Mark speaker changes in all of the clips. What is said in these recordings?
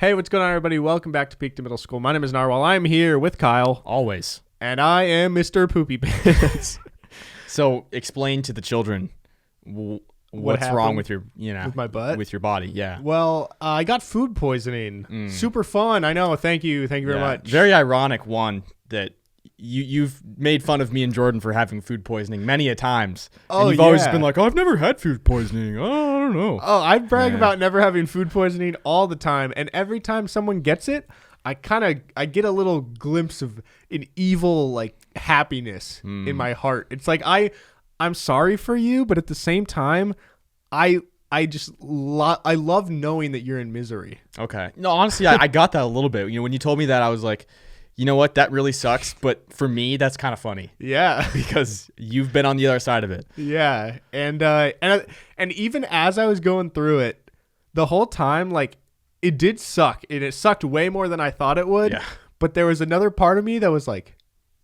Speaker 1: Hey, what's going on, everybody? Welcome back to Peak to Middle School. My name is Narwhal. I'm here with Kyle.
Speaker 2: Always.
Speaker 1: And I am Mr. Poopy Pants.
Speaker 2: So explain to the children what's wrong with your,
Speaker 1: with my butt?
Speaker 2: with your body. Yeah.
Speaker 1: Well, I got food poisoning. Super fun. I know. Thank you. Thank you very much.
Speaker 2: Very ironic one that you've made fun of me and Jordan for having food poisoning many a times.
Speaker 1: Oh,
Speaker 2: and you've always been like, I've never had food poisoning. Oh, I don't know.
Speaker 1: Oh, I brag about never having food poisoning all the time. And every time someone gets it, I get a little glimpse of an evil, like, happiness in my heart. It's like, I'm sorry for you, but at the same time, I love knowing that you're in misery.
Speaker 2: Okay. No, honestly, I got that a little bit. When you told me that, I was like, you know what? That really sucks. But for me, that's kind of funny.
Speaker 1: Yeah.
Speaker 2: Because you've been on the other side of it.
Speaker 1: Yeah. And even as I was going through it, the whole time, like, it did suck. And it sucked way more than I thought it would.
Speaker 2: Yeah.
Speaker 1: But there was another part of me that was like,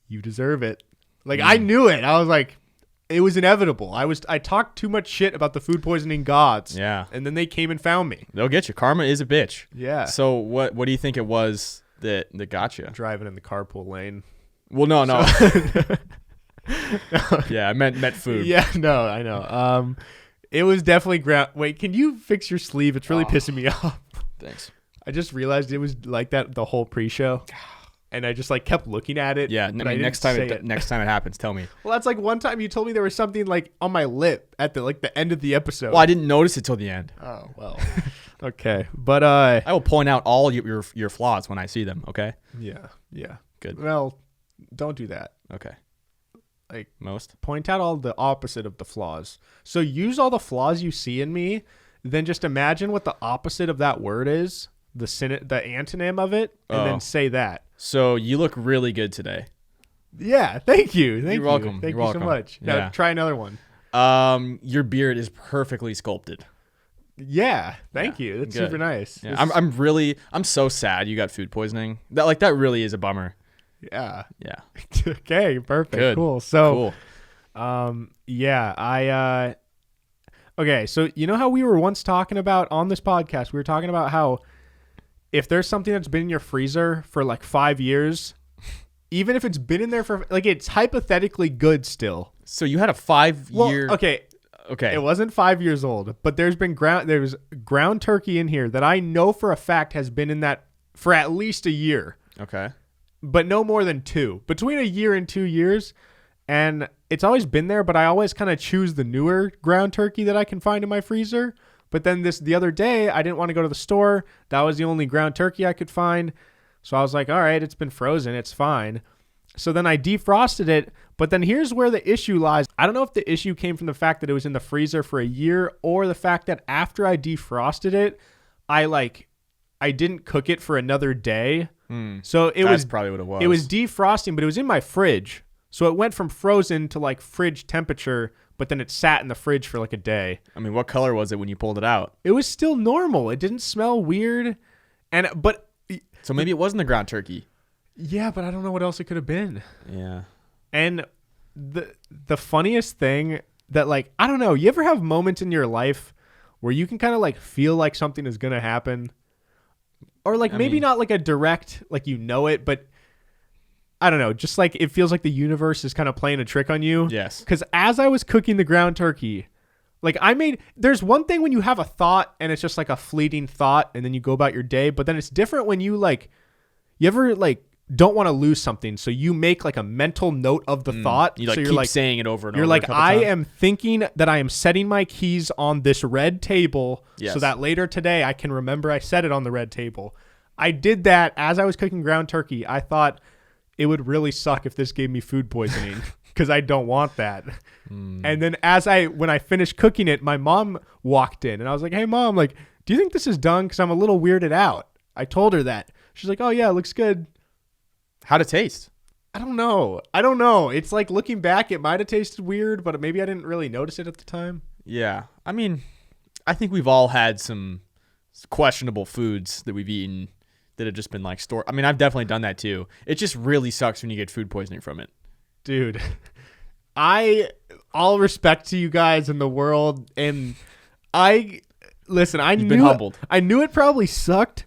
Speaker 1: you deserve it. Like, I knew it. I was like, it was inevitable. I talked too much shit about the food poisoning gods.
Speaker 2: Yeah.
Speaker 1: And then they came and found me.
Speaker 2: They'll get you. Karma is a bitch.
Speaker 1: Yeah.
Speaker 2: So what do you think it was that got you?
Speaker 1: Driving in the carpool lane.
Speaker 2: Well, no. Yeah, I meant food.
Speaker 1: Yeah, no, I know. It was definitely ground. Wait, can you fix your sleeve? It's really pissing me off.
Speaker 2: Thanks.
Speaker 1: I just realized it was like that the whole pre-show, and I just like kept looking at it.
Speaker 2: Yeah, I mean, next time it happens, tell me.
Speaker 1: Well, that's like one time you told me there was something like on my lip at the end of the episode.
Speaker 2: Well, I didn't notice it till the end.
Speaker 1: Oh well. Okay, but
Speaker 2: I will point out all your flaws when I see them. Okay.
Speaker 1: Yeah.
Speaker 2: Good.
Speaker 1: Well, don't do that.
Speaker 2: Okay.
Speaker 1: Like,
Speaker 2: most.
Speaker 1: Point out all the opposite of the flaws. So use all the flaws you see in me, then just imagine what the opposite of that word is, the antonym of it, and then say that.
Speaker 2: So you look really good today.
Speaker 1: Yeah, thank you. You're
Speaker 2: welcome.
Speaker 1: Thank
Speaker 2: You're
Speaker 1: you so much. Now
Speaker 2: Yeah.
Speaker 1: try another one.
Speaker 2: Your beard is perfectly sculpted.
Speaker 1: Yeah, thank you. That's
Speaker 2: good.
Speaker 1: super nice.
Speaker 2: Yeah. I'm so sad you got food poisoning. That really is a bummer.
Speaker 1: Yeah.
Speaker 2: Yeah.
Speaker 1: Okay, perfect.
Speaker 2: Good.
Speaker 1: Cool. So, okay, so you know how we were once talking about on this podcast, we were talking about how if there's something that's been in your freezer for like 5 years, even if it's been in there for like, it's hypothetically good still.
Speaker 2: So you had a 5-year.
Speaker 1: Well, okay. It wasn't 5 years old, but there's ground turkey in here that I know for a fact has been in that for at least a year.
Speaker 2: Okay.
Speaker 1: But no more than 2. Between a year and 2 years. And it's always been there, but I always kind of choose the newer ground turkey that I can find in my freezer. But then the other day, I didn't want to go to the store. That was the only ground turkey I could find. So I was like, all right, it's been frozen. It's fine. So then I defrosted it. But then here's where the issue lies. I don't know if the issue came from the fact that it was in the freezer for a year or the fact that after I defrosted it, I didn't cook it for another day. So that's
Speaker 2: probably what it was.
Speaker 1: It was defrosting, but it was in my fridge. So it went from frozen to like fridge temperature, but then it sat in the fridge for like a day.
Speaker 2: I mean, what color was it when you pulled it out?
Speaker 1: It was still normal. It didn't smell weird.
Speaker 2: So maybe it wasn't the ground turkey.
Speaker 1: Yeah, but I don't know what else it could have been.
Speaker 2: Yeah.
Speaker 1: And the funniest thing that, like, I don't know, you ever have moments in your life where you can kind of like feel like something is going to happen? Or like maybe not like a direct, like you know it, but I don't know, just like it feels like the universe is kind of playing a trick on you.
Speaker 2: Yes.
Speaker 1: Because as I was cooking the ground turkey, like there's one thing when you have a thought and it's just like a fleeting thought and then you go about your day, but then it's different when you ever like don't want to lose something. So you make like a mental note of the thought.
Speaker 2: You
Speaker 1: you're
Speaker 2: keep saying it over and over.
Speaker 1: You're like, I am thinking that I am setting my keys on this red table so that later today I can remember I set it on the red table. I did that as I was cooking ground turkey. I thought it would really suck if this gave me food poisoning because I don't want that. And then when I finished cooking it, my mom walked in and I was like, hey mom, like, do you think this is done? Because I'm a little weirded out. I told her that. She's like, oh yeah, it looks good.
Speaker 2: How'd it taste?
Speaker 1: I don't know. It's like looking back, it might have tasted weird, but maybe I didn't really notice it at the time.
Speaker 2: Yeah. I mean, I think we've all had some questionable foods that we've eaten that have just been like stored. I mean, I've definitely done that too. It just really sucks when you get food poisoning from it.
Speaker 1: Dude, all respect to you guys in the world. And I
Speaker 2: You've been humbled.
Speaker 1: I knew it probably sucked,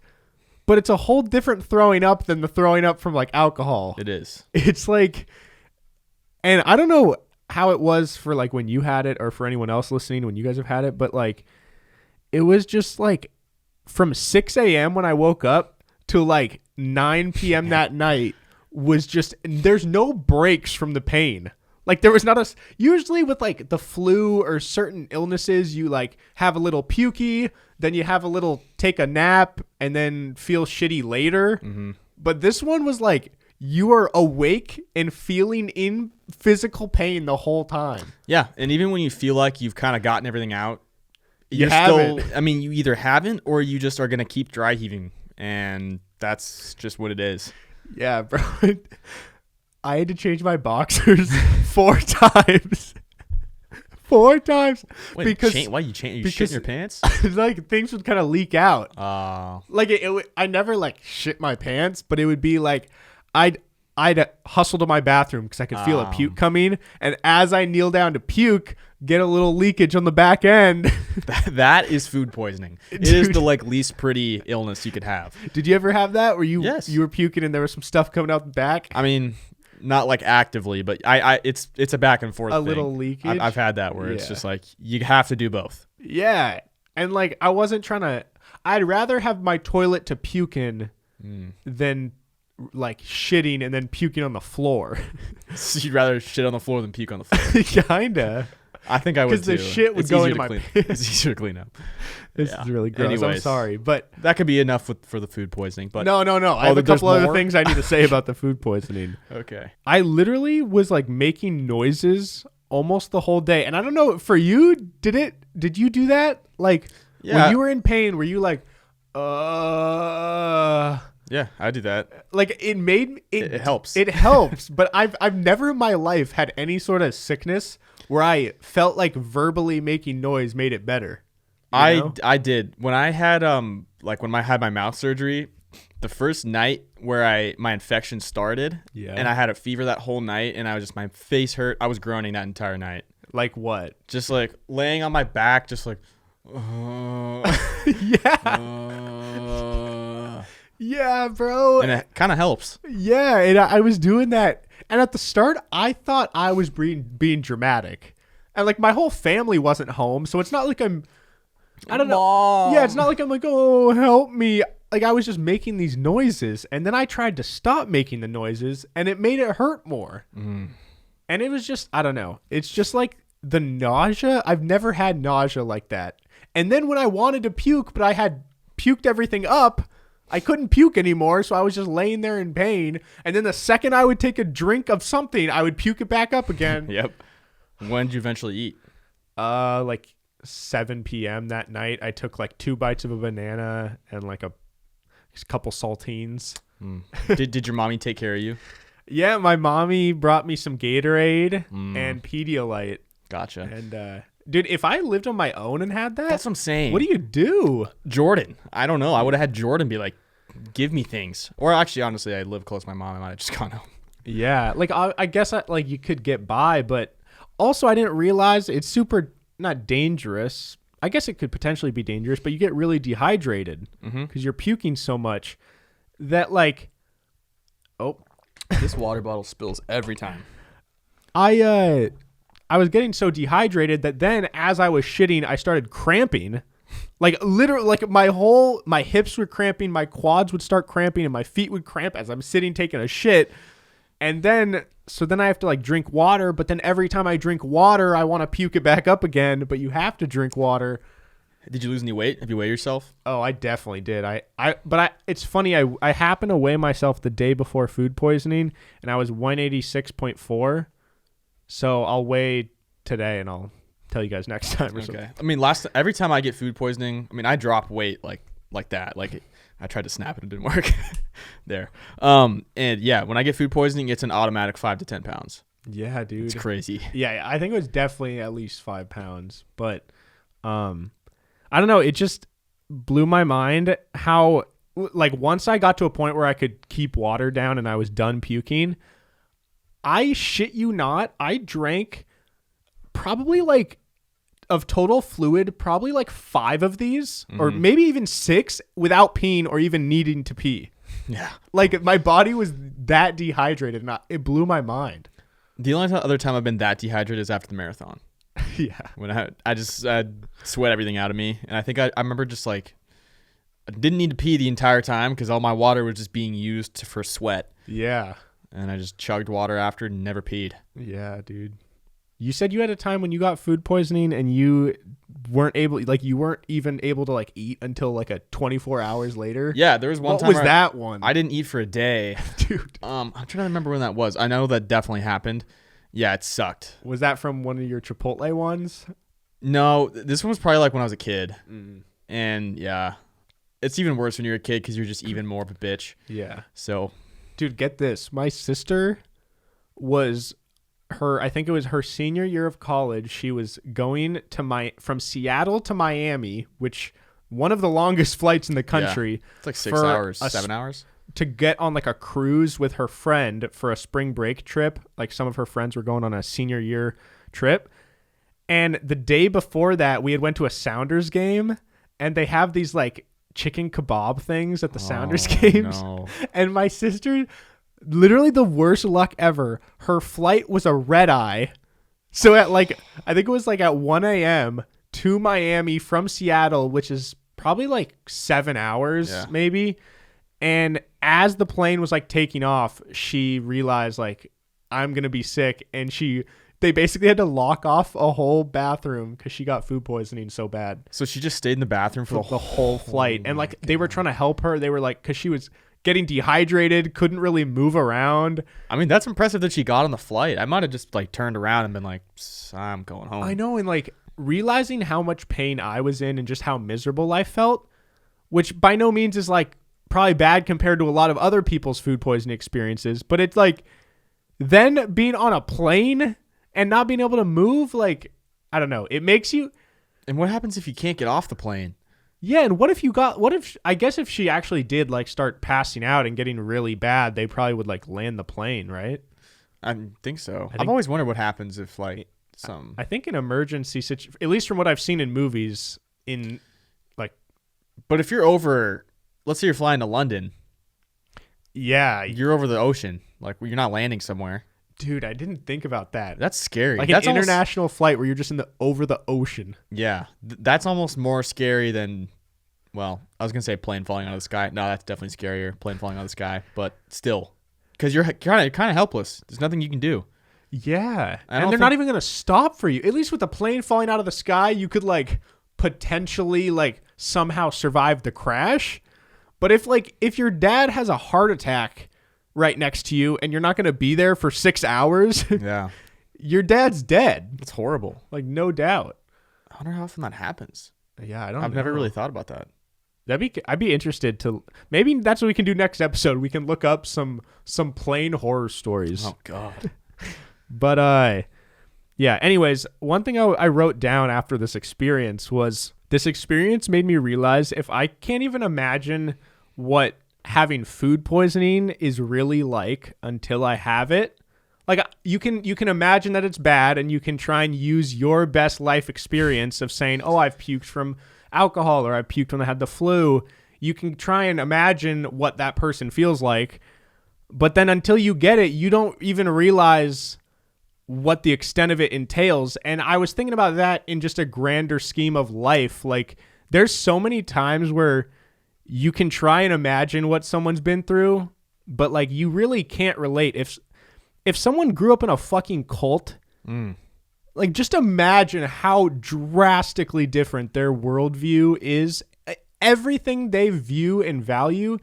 Speaker 1: but it's a whole different throwing up than the throwing up from like alcohol.
Speaker 2: It is.
Speaker 1: It's like, and I don't know how it was for like when you had it or for anyone else listening when you guys have had it, but like it was just like from 6 a.m. when I woke up to like 9 p.m. that night was just, there's no breaks from the pain. Like there was not usually with like the flu or certain illnesses, you like have a little pukey, then you have a little take a nap and then feel shitty later. Mm-hmm. But this one was like, you are awake and feeling in physical pain the whole time.
Speaker 2: Yeah. And even when you feel like you've kind of gotten everything out,
Speaker 1: you haven't.
Speaker 2: I mean, you either haven't or you just are going to keep dry heaving. And that's just what it is.
Speaker 1: Yeah, bro. I had to change my boxers 4 times. 4 times.
Speaker 2: Wait,
Speaker 1: because
Speaker 2: why you shit in your pants?
Speaker 1: Like things would kind of leak out.
Speaker 2: Like
Speaker 1: I never like shit my pants, but it would be like I'd hustle to my bathroom because I could feel a puke coming, and as I kneel down to puke, get a little leakage on the back end.
Speaker 2: That is food poisoning. It is the like least pretty illness you could have.
Speaker 1: Did you ever have that where you were puking and there was some stuff coming out the back?
Speaker 2: I mean, not like actively, but it's a back and forth thing.
Speaker 1: Little leakage.
Speaker 2: I've had that where it's just like you have to do both.
Speaker 1: Yeah, and like I wasn't trying to. I'd rather have my toilet to puke in than like shitting and then puking on the floor.
Speaker 2: So you'd rather shit on the floor than puke on the floor?
Speaker 1: Kinda.
Speaker 2: I think I would too.
Speaker 1: Because the shit would go into my
Speaker 2: pants. It's easier to clean up.
Speaker 1: This is really gross. Anyways, I'm sorry, but
Speaker 2: that could be enough for the food poisoning. But
Speaker 1: no. I have a couple other things I need to say about the food poisoning.
Speaker 2: Okay.
Speaker 1: I literally was like making noises almost the whole day, and I don't know for you. Did you do that? Like when you were in pain, were you like,
Speaker 2: Yeah, I do that.
Speaker 1: Like it helps. It helps, but I've never in my life had any sort of sickness where I felt like verbally making noise made it better.
Speaker 2: I did when I had when I had my mouth surgery, the first night where my infection started, and I had a fever that whole night, and my face hurt. I was groaning that entire night.
Speaker 1: Like what?
Speaker 2: Just like laying on my back, just like.
Speaker 1: Yeah, bro.
Speaker 2: And it kind of helps.
Speaker 1: Yeah, and I was doing that. And at the start, I thought I was being dramatic. And like my whole family wasn't home, so it's not like I don't know. Yeah, it's not like I'm like, oh, help me. Like I was just making these noises, and then I tried to stop making the noises, and it made it hurt more. And it was just, I don't know. It's just like the nausea. I've never had nausea like that. And then when I wanted to puke, but I had puked everything up, I couldn't puke anymore, so I was just laying there in pain. And then the second I would take a drink of something, I would puke it back up again.
Speaker 2: Yep. When did you eventually eat?
Speaker 1: Like 7 p.m. that night. I took like 2 bites of a banana and like a couple saltines.
Speaker 2: Did your mommy take care of you?
Speaker 1: Yeah, my mommy brought me some Gatorade and Pedialyte.
Speaker 2: Gotcha.
Speaker 1: And dude, if I lived on my own and had that,
Speaker 2: that's what I'm saying.
Speaker 1: What do you do?
Speaker 2: Jordan. I don't know. I would have had Jordan be like, give me things. Or actually, honestly, I live close to my mom. I might have just gone home.
Speaker 1: Yeah. Like, I guess like you could get by, but also I didn't realize it's super not dangerous. I guess it could potentially be dangerous, but you get really dehydrated because you're puking so much that like,
Speaker 2: this water bottle spills every time.
Speaker 1: I was getting so dehydrated that then as I was shitting, I started cramping. Like literally, like my hips were cramping, my quads would start cramping, and my feet would cramp as I'm sitting taking a shit. And then I have to like drink water, but then every time I drink water, I want to puke it back up again, but you have to drink water.
Speaker 2: Did you lose any weight? Have you weighed yourself?
Speaker 1: Oh, I definitely did. It's funny. I happened to weigh myself the day before food poisoning, and I was 186.4. So I'll weigh today, and I'll tell you guys next time or something.
Speaker 2: I mean, every time I get food poisoning, I mean, I drop weight like that. Like I tried to snap it, it didn't work. There. And yeah, when I get food poisoning, it's an automatic 5 to 10 pounds.
Speaker 1: Yeah, dude.
Speaker 2: It's crazy.
Speaker 1: Yeah, I think it was definitely at least 5 pounds. But I don't know. It just blew my mind how, like, once I got to a point where I could keep water down and I was done puking, I shit you not, I drank probably like of total fluid, probably like 5 of these, or maybe even 6, without peeing or even needing to pee.
Speaker 2: Yeah.
Speaker 1: Like, my body was that dehydrated, and it blew my mind.
Speaker 2: The only other time I've been that dehydrated is after the marathon.
Speaker 1: Yeah.
Speaker 2: When I just sweat everything out of me. And I think I remember just like, I didn't need to pee the entire time because all my water was just being used for sweat.
Speaker 1: Yeah.
Speaker 2: And I just chugged water after and never peed.
Speaker 1: Yeah, dude. You said you had a time when you got food poisoning and you weren't even able to like eat until like a 24 hours later.
Speaker 2: Yeah, there was one time.
Speaker 1: What was that one?
Speaker 2: I didn't eat for a day.
Speaker 1: Dude.
Speaker 2: I'm trying to remember when that was. I know that definitely happened. Yeah, it sucked.
Speaker 1: Was that from one of your Chipotle ones?
Speaker 2: No, this one was probably like when I was a kid. And yeah, it's even worse when you're a kid because you're just even more of a bitch.
Speaker 1: Yeah.
Speaker 2: So,
Speaker 1: dude, get this. My sister was I think it was her senior year of college. She was going from Seattle to Miami, which one of the longest flights in the country.
Speaker 2: Yeah. It's like 6 hours, 7 hours.
Speaker 1: To get on like a cruise with her friend for a spring break trip. Like some of her friends were going on a senior year trip. And the day before that, we had went to a Sounders game, and they have these like chicken kebab things at the Sounders games.
Speaker 2: No.
Speaker 1: And my sister, literally the worst luck ever, her flight was a red eye. So at like, I think it was like at 1 a.m. to Miami from Seattle, which is probably like 7 hours maybe. And as the plane was like taking off, she realized like, I'm going to be sick. And they basically had to lock off a whole bathroom because she got food poisoning so bad.
Speaker 2: So she just stayed in the bathroom for
Speaker 1: the whole flight. And like, they were trying to help her. They were like, because she was getting dehydrated, couldn't really move around.
Speaker 2: I mean, that's impressive that she got on the flight. I might have just like turned around and been like, I'm going home.
Speaker 1: I know. And like realizing how much pain I was in and just how miserable I felt, which by no means is like probably bad compared to a lot of other people's food poisoning experiences. But it's like then being on a plane and not being able to move, like, I don't know. It makes you.
Speaker 2: And what happens if you can't get off the plane?
Speaker 1: Yeah, and I guess if she actually did like start passing out and getting really bad, they probably would like land the plane, right?
Speaker 2: I think so. I've always wondered what happens if like
Speaker 1: I think an emergency situation, at least from what I've seen in movies,
Speaker 2: but if you're over, let's say you're flying to London.
Speaker 1: Yeah.
Speaker 2: You're over the ocean. Like you're not landing somewhere.
Speaker 1: Dude, I didn't think about that.
Speaker 2: That's scary.
Speaker 1: Like
Speaker 2: that's
Speaker 1: an international flight where you're just over the ocean.
Speaker 2: Yeah. That's almost more scary than, well, I was going to say plane falling out of the sky. No, that's definitely scarier, plane falling out of the sky. But still, because you're kind of helpless. There's nothing you can do.
Speaker 1: Yeah. And they're not even going to stop for you. At least with the plane falling out of the sky, you could like potentially like somehow survive the crash. But if your dad has a heart attack right next to you and you're not going to be there for 6 hours,
Speaker 2: yeah,
Speaker 1: your dad's dead.
Speaker 2: It's horrible.
Speaker 1: Like, no doubt.
Speaker 2: I wonder how often that happens.
Speaker 1: Yeah,
Speaker 2: I've never really thought about that.
Speaker 1: I'd be interested to, maybe that's what we can do next episode. We can look up some plane horror stories.
Speaker 2: Oh God.
Speaker 1: But yeah, anyways, one thing I wrote down after this experience was, this experience made me realize if I can't even imagine what having food poisoning is really like until I have it. Like you can imagine that it's bad, and you can try and use your best life experience of saying, oh, I've puked from alcohol, or I puked when I had the flu. You can try and imagine what that person feels like. But then until you get it, you don't even realize what the extent of it entails. And I was thinking about that in just a grander scheme of life. Like there's so many times where you can try and imagine what someone's been through, but like you really can't relate. If someone grew up in a fucking cult, like just imagine how drastically different their worldview is. Everything they view and value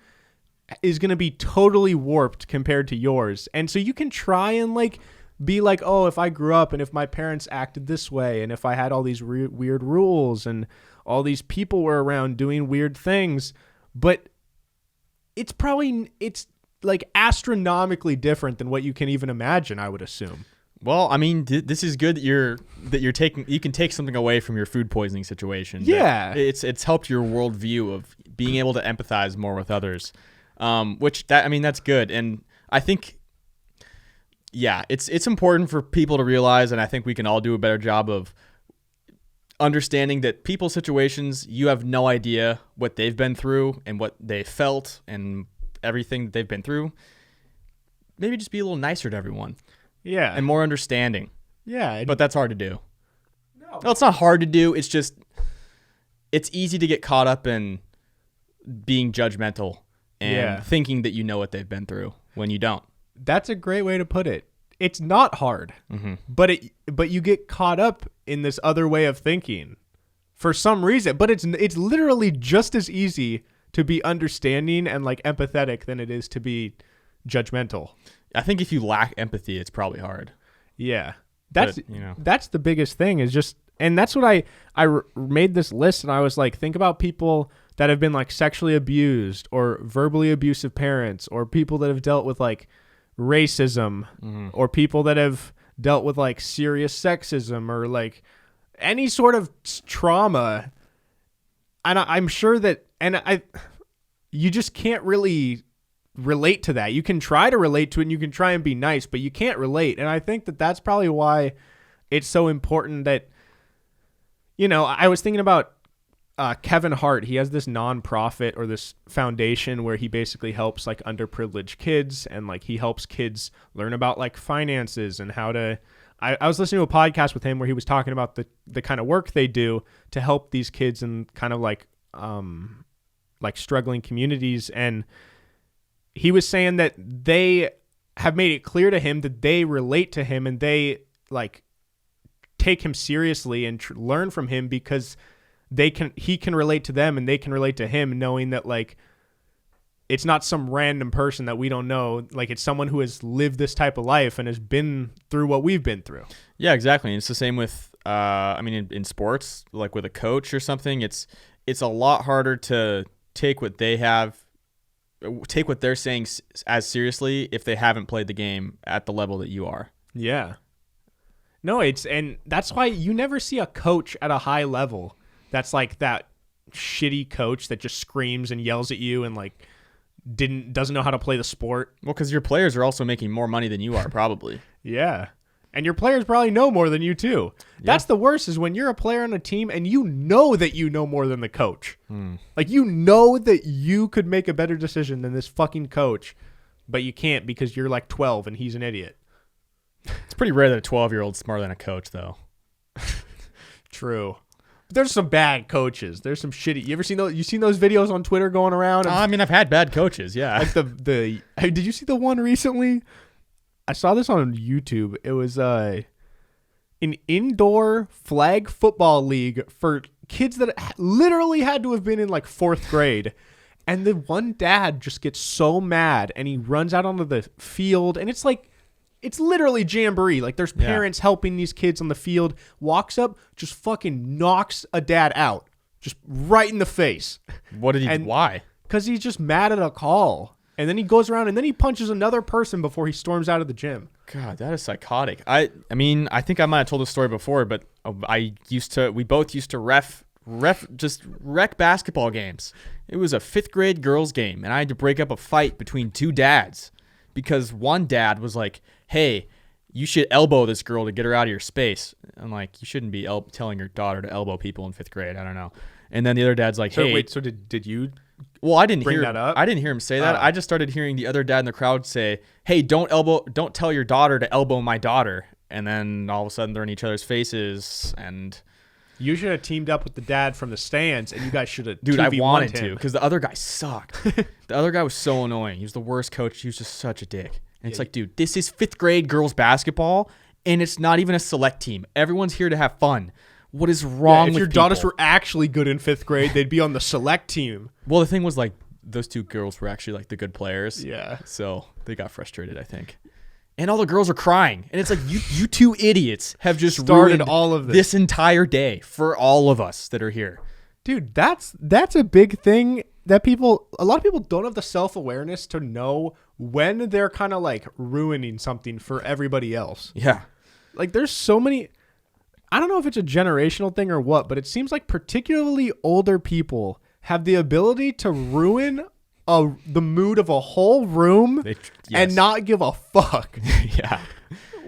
Speaker 1: is going to be totally warped compared to yours. And so you can try and like be like, oh, if I grew up and if my parents acted this way, and if I had all these weird rules and all these people were around doing weird things, but it's like astronomically different than what you can even imagine, I would assume.
Speaker 2: Well, I mean, this is good that you can take something away from your food poisoning situation.
Speaker 1: Yeah.
Speaker 2: It's helped your worldview of being able to empathize more with others. That's good. And I think, yeah, it's important for people to realize, and I think we can all do a better job of understanding that people's situations, you have no idea what they've been through and what they felt and everything that they've been through. Maybe just be a little nicer to everyone.
Speaker 1: Yeah.
Speaker 2: And more understanding.
Speaker 1: Yeah.
Speaker 2: But that's hard to do. No, it's not hard to do. It's just, it's easy to get caught up in being judgmental and thinking that you know what they've been through when you don't.
Speaker 1: That's a great way to put it. It's not hard, but you get caught up in this other way of thinking for some reason. But it's literally just as easy to be understanding and like empathetic than it is to be judgmental.
Speaker 2: I think if you lack empathy, it's probably hard.
Speaker 1: Yeah, that's the biggest thing is just, and that's what I made this list and I was like, think about people that have been like sexually abused or verbally abusive parents or people that have dealt with like racism or people that have dealt with like serious sexism or like any sort of trauma. And I'm sure that, you just can't really relate to that. You can try to relate to it and you can try and be nice, but you can't relate. And I think that that's probably why it's so important that, I was thinking about Kevin Hart. He has this nonprofit or this foundation where he basically helps like underprivileged kids and like he helps kids learn about like finances and how to. I was listening to a podcast with him where he was talking about the kind of work they do to help these kids in kind of like struggling communities, and he was saying that they have made it clear to him that they relate to him and they like take him seriously and learn from him because he can relate to them and they can relate to him, knowing that like it's not some random person that we don't know. Like it's someone who has lived this type of life and has been through what we've been through.
Speaker 2: Yeah, exactly. And it's the same with, in sports, like with a coach or something, it's a lot harder to take what they're saying as seriously if they haven't played the game at the level that you are.
Speaker 1: Yeah. No, and that's why you never see a coach at a high level that's like that shitty coach that just screams and yells at you and like doesn't know how to play the sport.
Speaker 2: Well, because your players are also making more money than you are, probably.
Speaker 1: Yeah. And your players probably know more than you too. Yeah. That's the worst, is when you're a player on a team and you know that you know more than the coach. Like you know that you could make a better decision than this fucking coach, but you can't because you're like 12 and he's an idiot.
Speaker 2: It's pretty rare that a 12-year-old's smarter than a coach, though.
Speaker 1: True. There's some bad coaches. There's some shitty. You ever seen those? You seen those videos on Twitter going around?
Speaker 2: I've had bad coaches. Yeah.
Speaker 1: Like did you see the one recently? I saw this on YouTube. It was an indoor flag football league for kids that literally had to have been in like 4th grade. And the one dad just gets so mad and he runs out onto the field, and it's literally jamboree. Like there's parents helping these kids on the field, walks up, just fucking knocks a dad out. Just right in the face.
Speaker 2: What did he why?
Speaker 1: Because he's just mad at a call. And then he goes around and then he punches another person before he storms out of the gym.
Speaker 2: God, that is psychotic. I think I might have told this story before, but we both used to just wreck basketball games. It was a 5th grade girls game, and I had to break up a fight between 2 dads because one dad was like, hey, you should elbow this girl to get her out of your space. I'm like, you shouldn't be telling your daughter to elbow people in 5th grade. I don't know. And then the other dad's like, hey.
Speaker 1: Wait, so did you
Speaker 2: Well, I didn't
Speaker 1: bring that up?
Speaker 2: I didn't hear him say that. I just started hearing the other dad in the crowd say, hey, don't tell your daughter to elbow my daughter. And then all of a sudden they're in each other's faces. And
Speaker 1: you should have teamed up with the dad from the stands, and you guys should have.
Speaker 2: Dude, I wanted to because the other guy sucked. The other guy was so annoying. He was the worst coach. He was just such a dick. And it's like, dude, this is 5th grade girls basketball, and it's not even a select team. Everyone's here to have fun. What is wrong with
Speaker 1: people? If your
Speaker 2: people?
Speaker 1: daughters were actually good in 5th grade, they'd be on the select team.
Speaker 2: Well, the thing was, like, those 2 girls were actually, like, the good players.
Speaker 1: Yeah.
Speaker 2: So they got frustrated, I think. And all the girls are crying. And it's like, you 2 idiots have just
Speaker 1: started
Speaker 2: ruined
Speaker 1: all of this
Speaker 2: entire day for all of us that are here.
Speaker 1: Dude, that's a big thing that a lot of people don't have the self-awareness to know when they're kind of like ruining something for everybody else.
Speaker 2: Yeah.
Speaker 1: Like there's so many, I don't know if it's a generational thing or what, but it seems like particularly older people have the ability to ruin the mood of a whole room and not give a fuck.
Speaker 2: Yeah.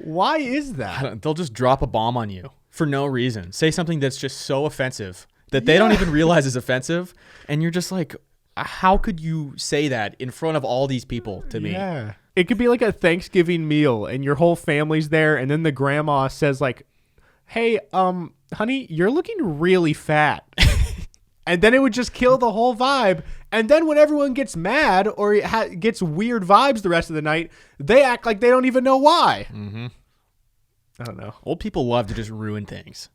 Speaker 1: Why is that?
Speaker 2: They'll just drop a bomb on you for no reason. Say something that's just so offensive that they don't even realize is offensive. And you're just like, how could you say that in front of all these people to me?
Speaker 1: Yeah. It could be like a Thanksgiving meal and your whole family's there. And then the grandma says like, hey, honey, you're looking really fat. And then it would just kill the whole vibe. And then when everyone gets mad or gets weird vibes the rest of the night, they act like they don't even know why.
Speaker 2: Mm-hmm.
Speaker 1: I don't know.
Speaker 2: Old people love to just ruin things.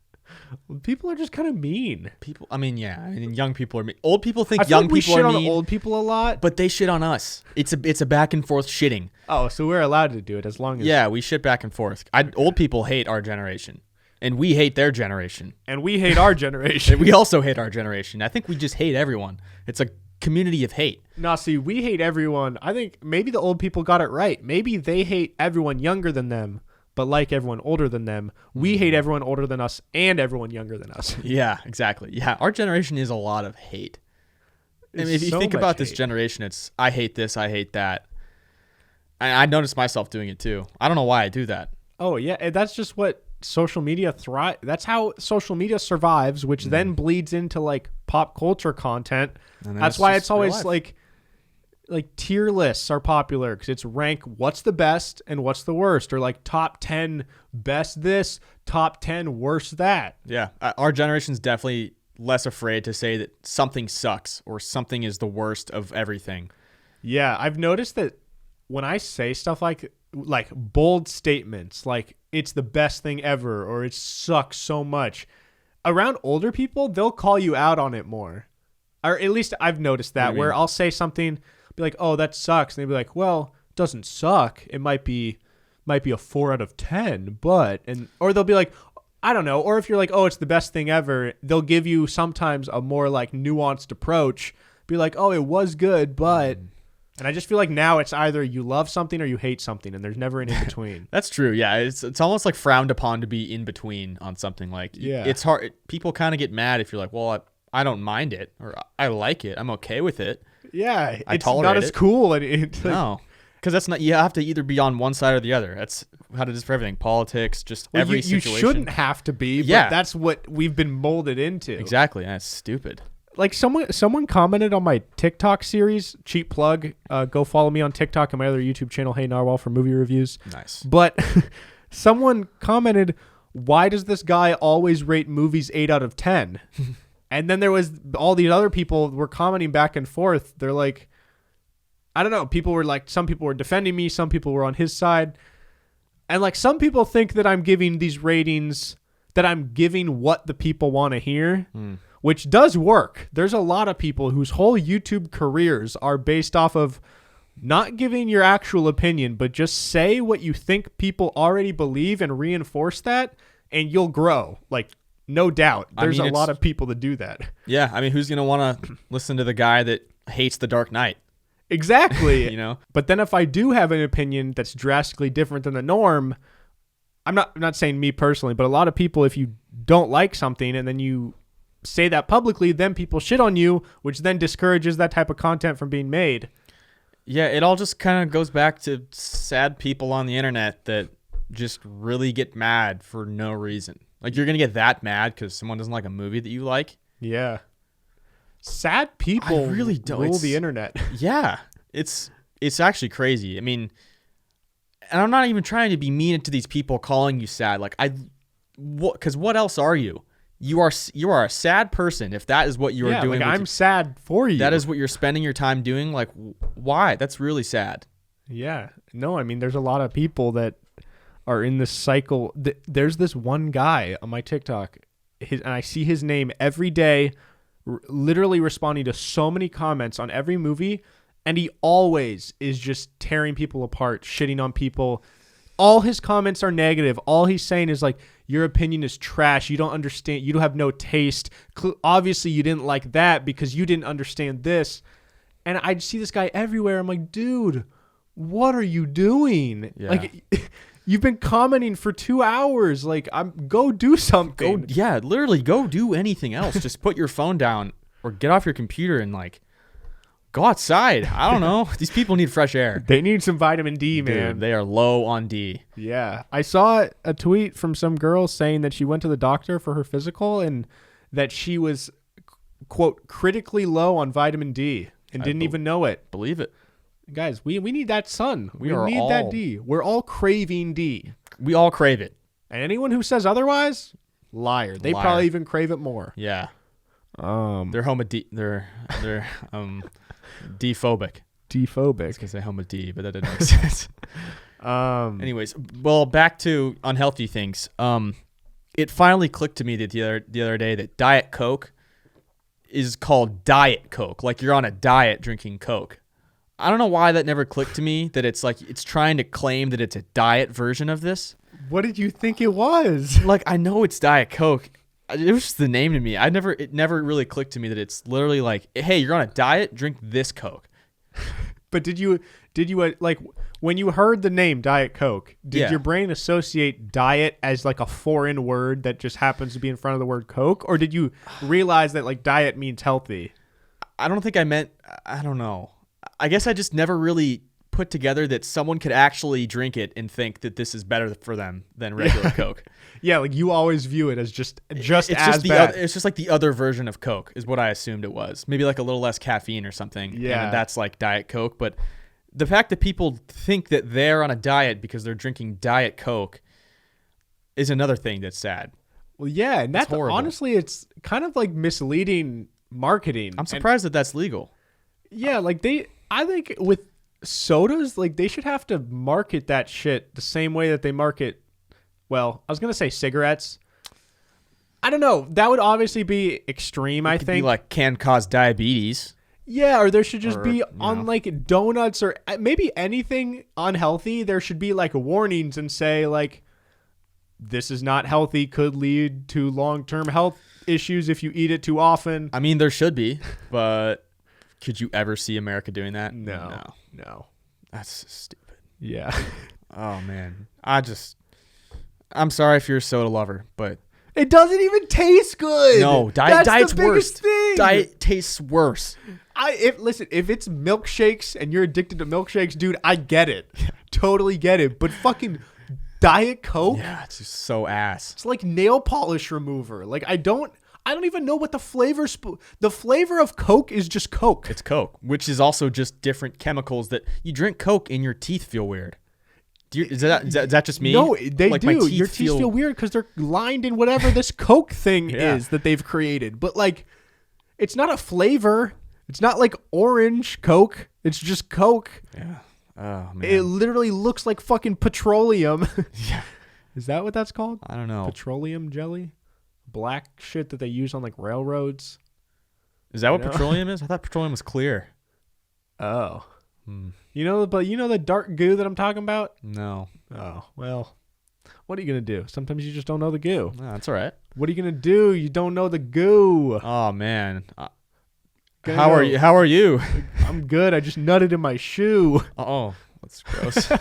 Speaker 1: People are just kind of mean.
Speaker 2: People, I mean, yeah. I mean, young people are mean. Old people think
Speaker 1: I feel
Speaker 2: young
Speaker 1: like we
Speaker 2: people
Speaker 1: shit
Speaker 2: are
Speaker 1: on
Speaker 2: mean.
Speaker 1: old people a lot.
Speaker 2: But they shit on us. It's a back and forth shitting.
Speaker 1: Oh, so we're allowed to do it as long as...
Speaker 2: Yeah, we shit back and forth. Old people hate our generation. And we hate their generation.
Speaker 1: And we hate our generation.
Speaker 2: And we also hate our generation. I think we just hate everyone. It's a community of hate.
Speaker 1: No, see, we hate everyone. I think maybe the old people got it right. Maybe they hate everyone younger than them, but like everyone older than them. We hate everyone older than us and everyone younger than us.
Speaker 2: Yeah, exactly. Yeah, our generation is a lot of hate. I mean, if you think about this generation, it's I hate this, I hate that. I notice myself doing it too. I don't know why I do that.
Speaker 1: Oh, yeah. And that's just what social media thrives. That's how social media survives, which then bleeds into like pop culture content. That's why it's always like tier lists are popular because it's rank what's the best and what's the worst, or like top 10 best this, top 10 worst that.
Speaker 2: Yeah, our generation's definitely less afraid to say that something sucks or something is the worst of everything.
Speaker 1: Yeah, I've noticed that when I say stuff like bold statements, like it's the best thing ever or it sucks so much, around older people, they'll call you out on it more. Or at least I've noticed that, where I'll say something, be like, oh, that sucks. And they'll be like, well, it doesn't suck. It might be a 4 out of 10, or they'll be like, I don't know. Or if you're like, oh, it's the best thing ever, they'll give you sometimes a more like nuanced approach. Be like, oh, it was good, but... And I just feel like now it's either you love something or you hate something, and there's never an in-between.
Speaker 2: That's true. Yeah, it's almost like frowned upon to be in between on something. Like, it's hard. People kind of get mad if you're like, well, I don't mind it, or I like it. I'm okay with it.
Speaker 1: Yeah,
Speaker 2: I
Speaker 1: it's
Speaker 2: tolerate
Speaker 1: not as
Speaker 2: it.
Speaker 1: cool.
Speaker 2: No, because that's not. You have to either be on one side or the other. That's how it is for everything. Politics, just every situation.
Speaker 1: You shouldn't have to be, but that's what we've been molded into.
Speaker 2: Exactly. That's stupid.
Speaker 1: Like someone commented on my TikTok series, cheap plug, go follow me on TikTok and my other YouTube channel, Hey Narwhal, for movie reviews.
Speaker 2: Nice.
Speaker 1: But someone commented, why does this guy always rate movies 8 out of 10? And then there was all these other people were commenting back and forth. They're like, I don't know. People were like, some people were defending me. Some people were on his side. And like some people think that I'm giving these ratings, that I'm giving what the people want to hear. Which does work. There's a lot of people whose whole YouTube careers are based off of not giving your actual opinion, but just say what you think people already believe and reinforce that, and you'll grow. Like, no doubt. There's a lot of people that do that.
Speaker 2: Yeah, I mean, who's going to want to listen to the guy that hates The Dark Knight?
Speaker 1: Exactly.
Speaker 2: You know?
Speaker 1: But then if I do have an opinion that's drastically different than the norm, I'm not saying me personally, but a lot of people, if you don't like something and then you say that publicly, then people shit on you, which then discourages that type of content from being made.
Speaker 2: Yeah, it all just kind of goes back to sad people on the internet that just really get mad for no reason. Like, you're going to get that mad because someone doesn't like a movie that you like?
Speaker 1: Yeah. Sad people
Speaker 2: really don't
Speaker 1: rule the internet.
Speaker 2: Yeah. It's actually crazy. I mean, and I'm not even trying to be mean to these people calling you sad. Like, because what else are you? You are a sad person if that is what you are doing.
Speaker 1: Like I'm sad for you.
Speaker 2: That is what you're spending your time doing. Like, why? That's really sad.
Speaker 1: Yeah. No, I mean, there's a lot of people that are in this cycle. There's this one guy on my TikTok, and I see his name every day, literally responding to so many comments on every movie, and he always is just tearing people apart, shitting on people. All his comments are negative. All he's saying is like, your opinion is trash. You don't understand. You don't have no taste. Obviously, you didn't like that because you didn't understand this. And I see this guy everywhere. I'm like, dude, what are you doing?
Speaker 2: Yeah.
Speaker 1: Like, you've been commenting for 2 hours. Like, go do something.
Speaker 2: Literally go do anything else. Just put your phone down or get off your computer and like Go outside. I don't know. These people need fresh air.
Speaker 1: They need some vitamin D, man.
Speaker 2: Dude, they are low on D.
Speaker 1: Yeah. I saw a tweet from some girl saying that she went to the doctor for her physical and that she was, quote, critically low on vitamin D and didn't even know it.
Speaker 2: Believe it.
Speaker 1: Guys, we need that sun. We need
Speaker 2: all,
Speaker 1: that D. We're all craving D.
Speaker 2: We all crave it.
Speaker 1: And anyone who says otherwise, liar. They probably even crave it more.
Speaker 2: Yeah. They're D-phobic.
Speaker 1: D-phobic.
Speaker 2: I was gonna say homo D, but that didn't make sense. Anyways, well, back to unhealthy things. It finally clicked to me that the other day that Diet Coke is called Diet Coke. Like you're on a diet drinking Coke. I don't know why that never clicked to me that it's like it's trying to claim that it's a diet version of this.
Speaker 1: What did you think it was?
Speaker 2: Like I know it's Diet Coke. It was just the name to me. It never really clicked to me that it's literally like, hey, you're on a diet, drink this Coke.
Speaker 1: But did you like when you heard the name Diet Coke, did your brain associate diet as like a foreign word that just happens to be in front of the word Coke? Or did you realize that like diet means healthy?
Speaker 2: I don't think I meant, I don't know. I guess I just never really put together that someone could actually drink it and think that this is better for them than regular Coke.
Speaker 1: Yeah, like you always view it as just
Speaker 2: it's
Speaker 1: as
Speaker 2: just
Speaker 1: bad.
Speaker 2: It's just like the other version of Coke is what I assumed it was. Maybe like a little less caffeine or something.
Speaker 1: Yeah.
Speaker 2: And that's like Diet Coke. But the fact that people think that they're on a diet because they're drinking Diet Coke is another thing that's sad.
Speaker 1: Well, yeah, and that's honestly, it's kind of like misleading marketing.
Speaker 2: I'm surprised that that's legal.
Speaker 1: Yeah, like I think with sodas, like they should have to market that shit the same way that they market, well, I was going to say cigarettes. I don't know. That would obviously be extreme, I think.
Speaker 2: Be like can cause diabetes.
Speaker 1: Yeah, or there should just be on like donuts or maybe anything unhealthy. There should be like warnings and say like, this is not healthy, could lead to long-term health issues if you eat it too often.
Speaker 2: I mean, there should be, but could you ever see America doing that?
Speaker 1: No.
Speaker 2: That's stupid.
Speaker 1: Yeah.
Speaker 2: Oh, man. I'm sorry if you're a soda lover, but
Speaker 1: it doesn't even taste good.
Speaker 2: No, diet's worse. Diet tastes worse.
Speaker 1: If it's milkshakes and you're addicted to milkshakes, dude, I get it. Totally get it. But fucking Diet Coke?
Speaker 2: Yeah, it's just so ass.
Speaker 1: It's like nail polish remover. Like I don't even know what the flavor the flavor of Coke is just Coke.
Speaker 2: It's Coke, which is also just different chemicals that you drink Coke and your teeth feel weird. Is that just me?
Speaker 1: No, they like do. Your teeth feel weird because they're lined in whatever this Coke thing is that they've created. But like, it's not a flavor. It's not like orange Coke. It's just Coke.
Speaker 2: Yeah. Oh man.
Speaker 1: It literally looks like fucking petroleum.
Speaker 2: Yeah.
Speaker 1: Is that what that's called?
Speaker 2: I don't know.
Speaker 1: Petroleum jelly? Black shit that they use on like railroads.
Speaker 2: Is that what petroleum is? I thought petroleum was clear.
Speaker 1: Oh. You know the dark goo that I'm talking about?
Speaker 2: No.
Speaker 1: Oh, well. What are you going to do? Sometimes you just don't know the goo.
Speaker 2: No, that's all right.
Speaker 1: What are you going to do? You don't know the goo.
Speaker 2: Oh man. How are you?
Speaker 1: I'm good. I just nutted in my shoe.
Speaker 2: Oh, that's gross.
Speaker 1: Cool,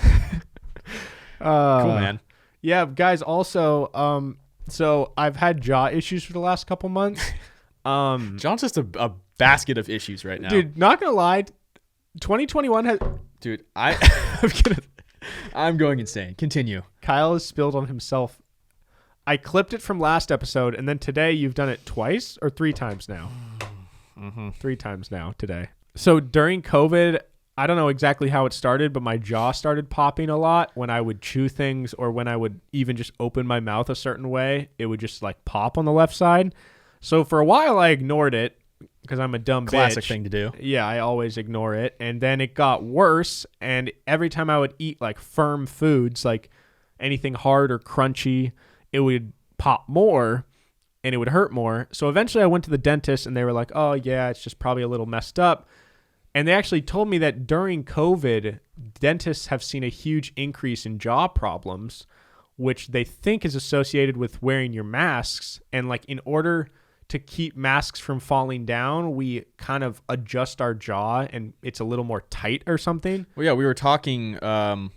Speaker 2: man.
Speaker 1: Yeah, guys, also so I've had jaw issues for the last couple months.
Speaker 2: John's just a basket of issues right now.
Speaker 1: Dude, not going to lie, 2021 has...
Speaker 2: Dude, I'm going insane. Continue.
Speaker 1: Kyle has spilled on himself. I clipped it from last episode, and then today you've done it twice or 3 times now?
Speaker 2: Mm-hmm.
Speaker 1: 3 times now today. So during COVID, I don't know exactly how it started, but my jaw started popping a lot when I would chew things or when I would even just open my mouth a certain way. It would just like pop on the left side. So for a while, I ignored it. Because I'm a dumb
Speaker 2: Classic
Speaker 1: bitch.
Speaker 2: thing to do.
Speaker 1: Yeah, I always ignore it. And then it got worse. And every time I would eat like firm foods, like anything hard or crunchy, it would pop more and it would hurt more. So eventually I went to the dentist and they were like, oh yeah, it's just probably a little messed up. And they actually told me that during COVID, dentists have seen a huge increase in jaw problems, which they think is associated with wearing your masks. And like in order to keep masks from falling down, we kind of adjust our jaw and it's a little more tight or something.
Speaker 2: Well, yeah, we were talking a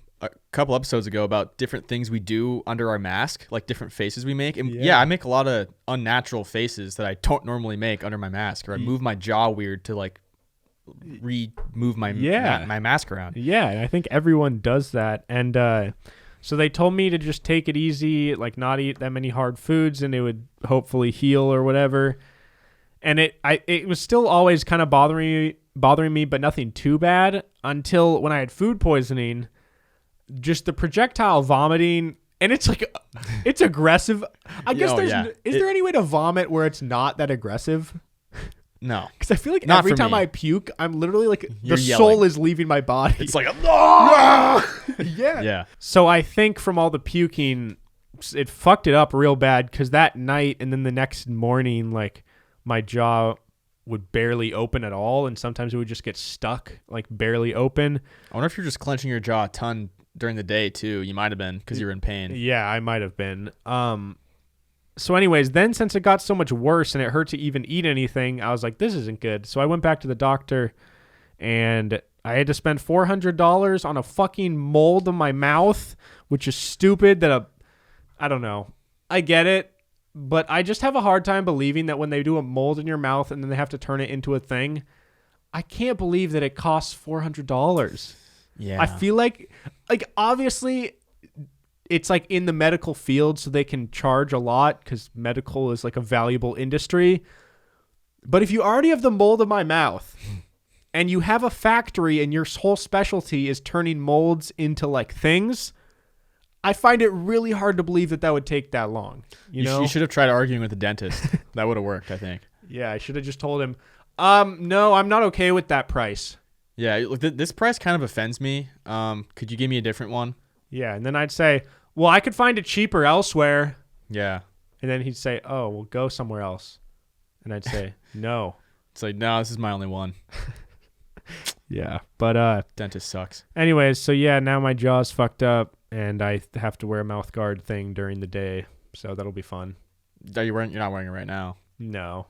Speaker 2: couple episodes ago about different things we do under our mask, like different faces we make. And yeah, I make a lot of unnatural faces that I don't normally make under my mask, or I move my jaw weird to like move my mask around.
Speaker 1: Yeah, and I think everyone does that. And so they told me to just take it easy, like not eat that many hard foods, and it would hopefully heal or whatever. And it was still always kind of bothering me, but nothing too bad until when I had food poisoning. Just the projectile vomiting, and it's like it's aggressive. I guess is there any way to vomit where it's not that aggressive?
Speaker 2: No,
Speaker 1: because I feel like
Speaker 2: not
Speaker 1: every time
Speaker 2: me.
Speaker 1: I puke, I'm literally like
Speaker 2: You're
Speaker 1: the
Speaker 2: yelling.
Speaker 1: soul is leaving my body.
Speaker 2: It's like
Speaker 1: yeah. So I think from all the puking, it fucked it up real bad because that night and then the next morning, like my jaw would barely open at all, and sometimes it would just get stuck, like barely open.
Speaker 2: I wonder if you're just clenching your jaw a ton during the day too. You might have been because you were in pain.
Speaker 1: Yeah, I might have been. So anyways, then since it got so much worse and it hurt to even eat anything, I was like, this isn't good. So I went back to the doctor and I had to spend $400 on a fucking mold in my mouth, which is stupid I don't know. I get it, but I just have a hard time believing that when they do a mold in your mouth and then they have to turn it into a thing, I can't believe that it costs $400.
Speaker 2: Yeah.
Speaker 1: I feel like obviously it's like in the medical field, so they can charge a lot because medical is like a valuable industry. But if you already have the mold in my mouth and you have a factory and your whole specialty is turning molds into like things, I find it really hard to believe that would take that long. You know?
Speaker 2: You should have tried arguing with the dentist. That would have worked, I think.
Speaker 1: Yeah, I should have just told him, no, I'm not okay with that price.
Speaker 2: Yeah, look, this price kind of offends me. Could you give me a different one?
Speaker 1: Yeah, and then I'd say, well, I could find it cheaper elsewhere.
Speaker 2: Yeah.
Speaker 1: And then he'd say, oh, well, go somewhere else. And I'd say, no.
Speaker 2: It's like, no, this is my only one.
Speaker 1: Yeah, but
Speaker 2: dentist sucks.
Speaker 1: Anyways, so yeah, now my jaw's fucked up, and I have to wear a mouth guard thing during the day, so that'll be fun.
Speaker 2: You're not wearing it right now.
Speaker 1: No.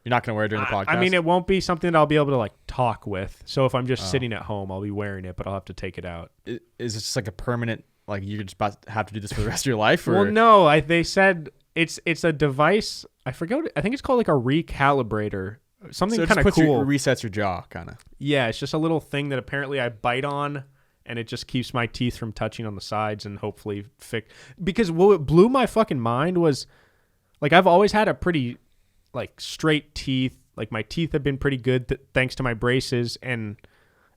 Speaker 2: You're not gonna wear it during the podcast?
Speaker 1: I mean, it won't be something that I'll be able to like talk with. So if I'm just sitting at home, I'll be wearing it, but I'll have to take it out.
Speaker 2: Is it just like a permanent, like you're just about to have to do this for the rest of your life? Or?
Speaker 1: Well, no, they said it's a device. I forget. I think it's called like a recalibrator. Something kind of cool.
Speaker 2: Resets your jaw, kind of.
Speaker 1: Yeah, it's just a little thing that apparently I bite on, and it just keeps my teeth from touching on the sides and hopefully fix. Because what blew my fucking mind was, like, I've always had a pretty, like, straight teeth. Like, my teeth have been pretty good thanks to my braces. And,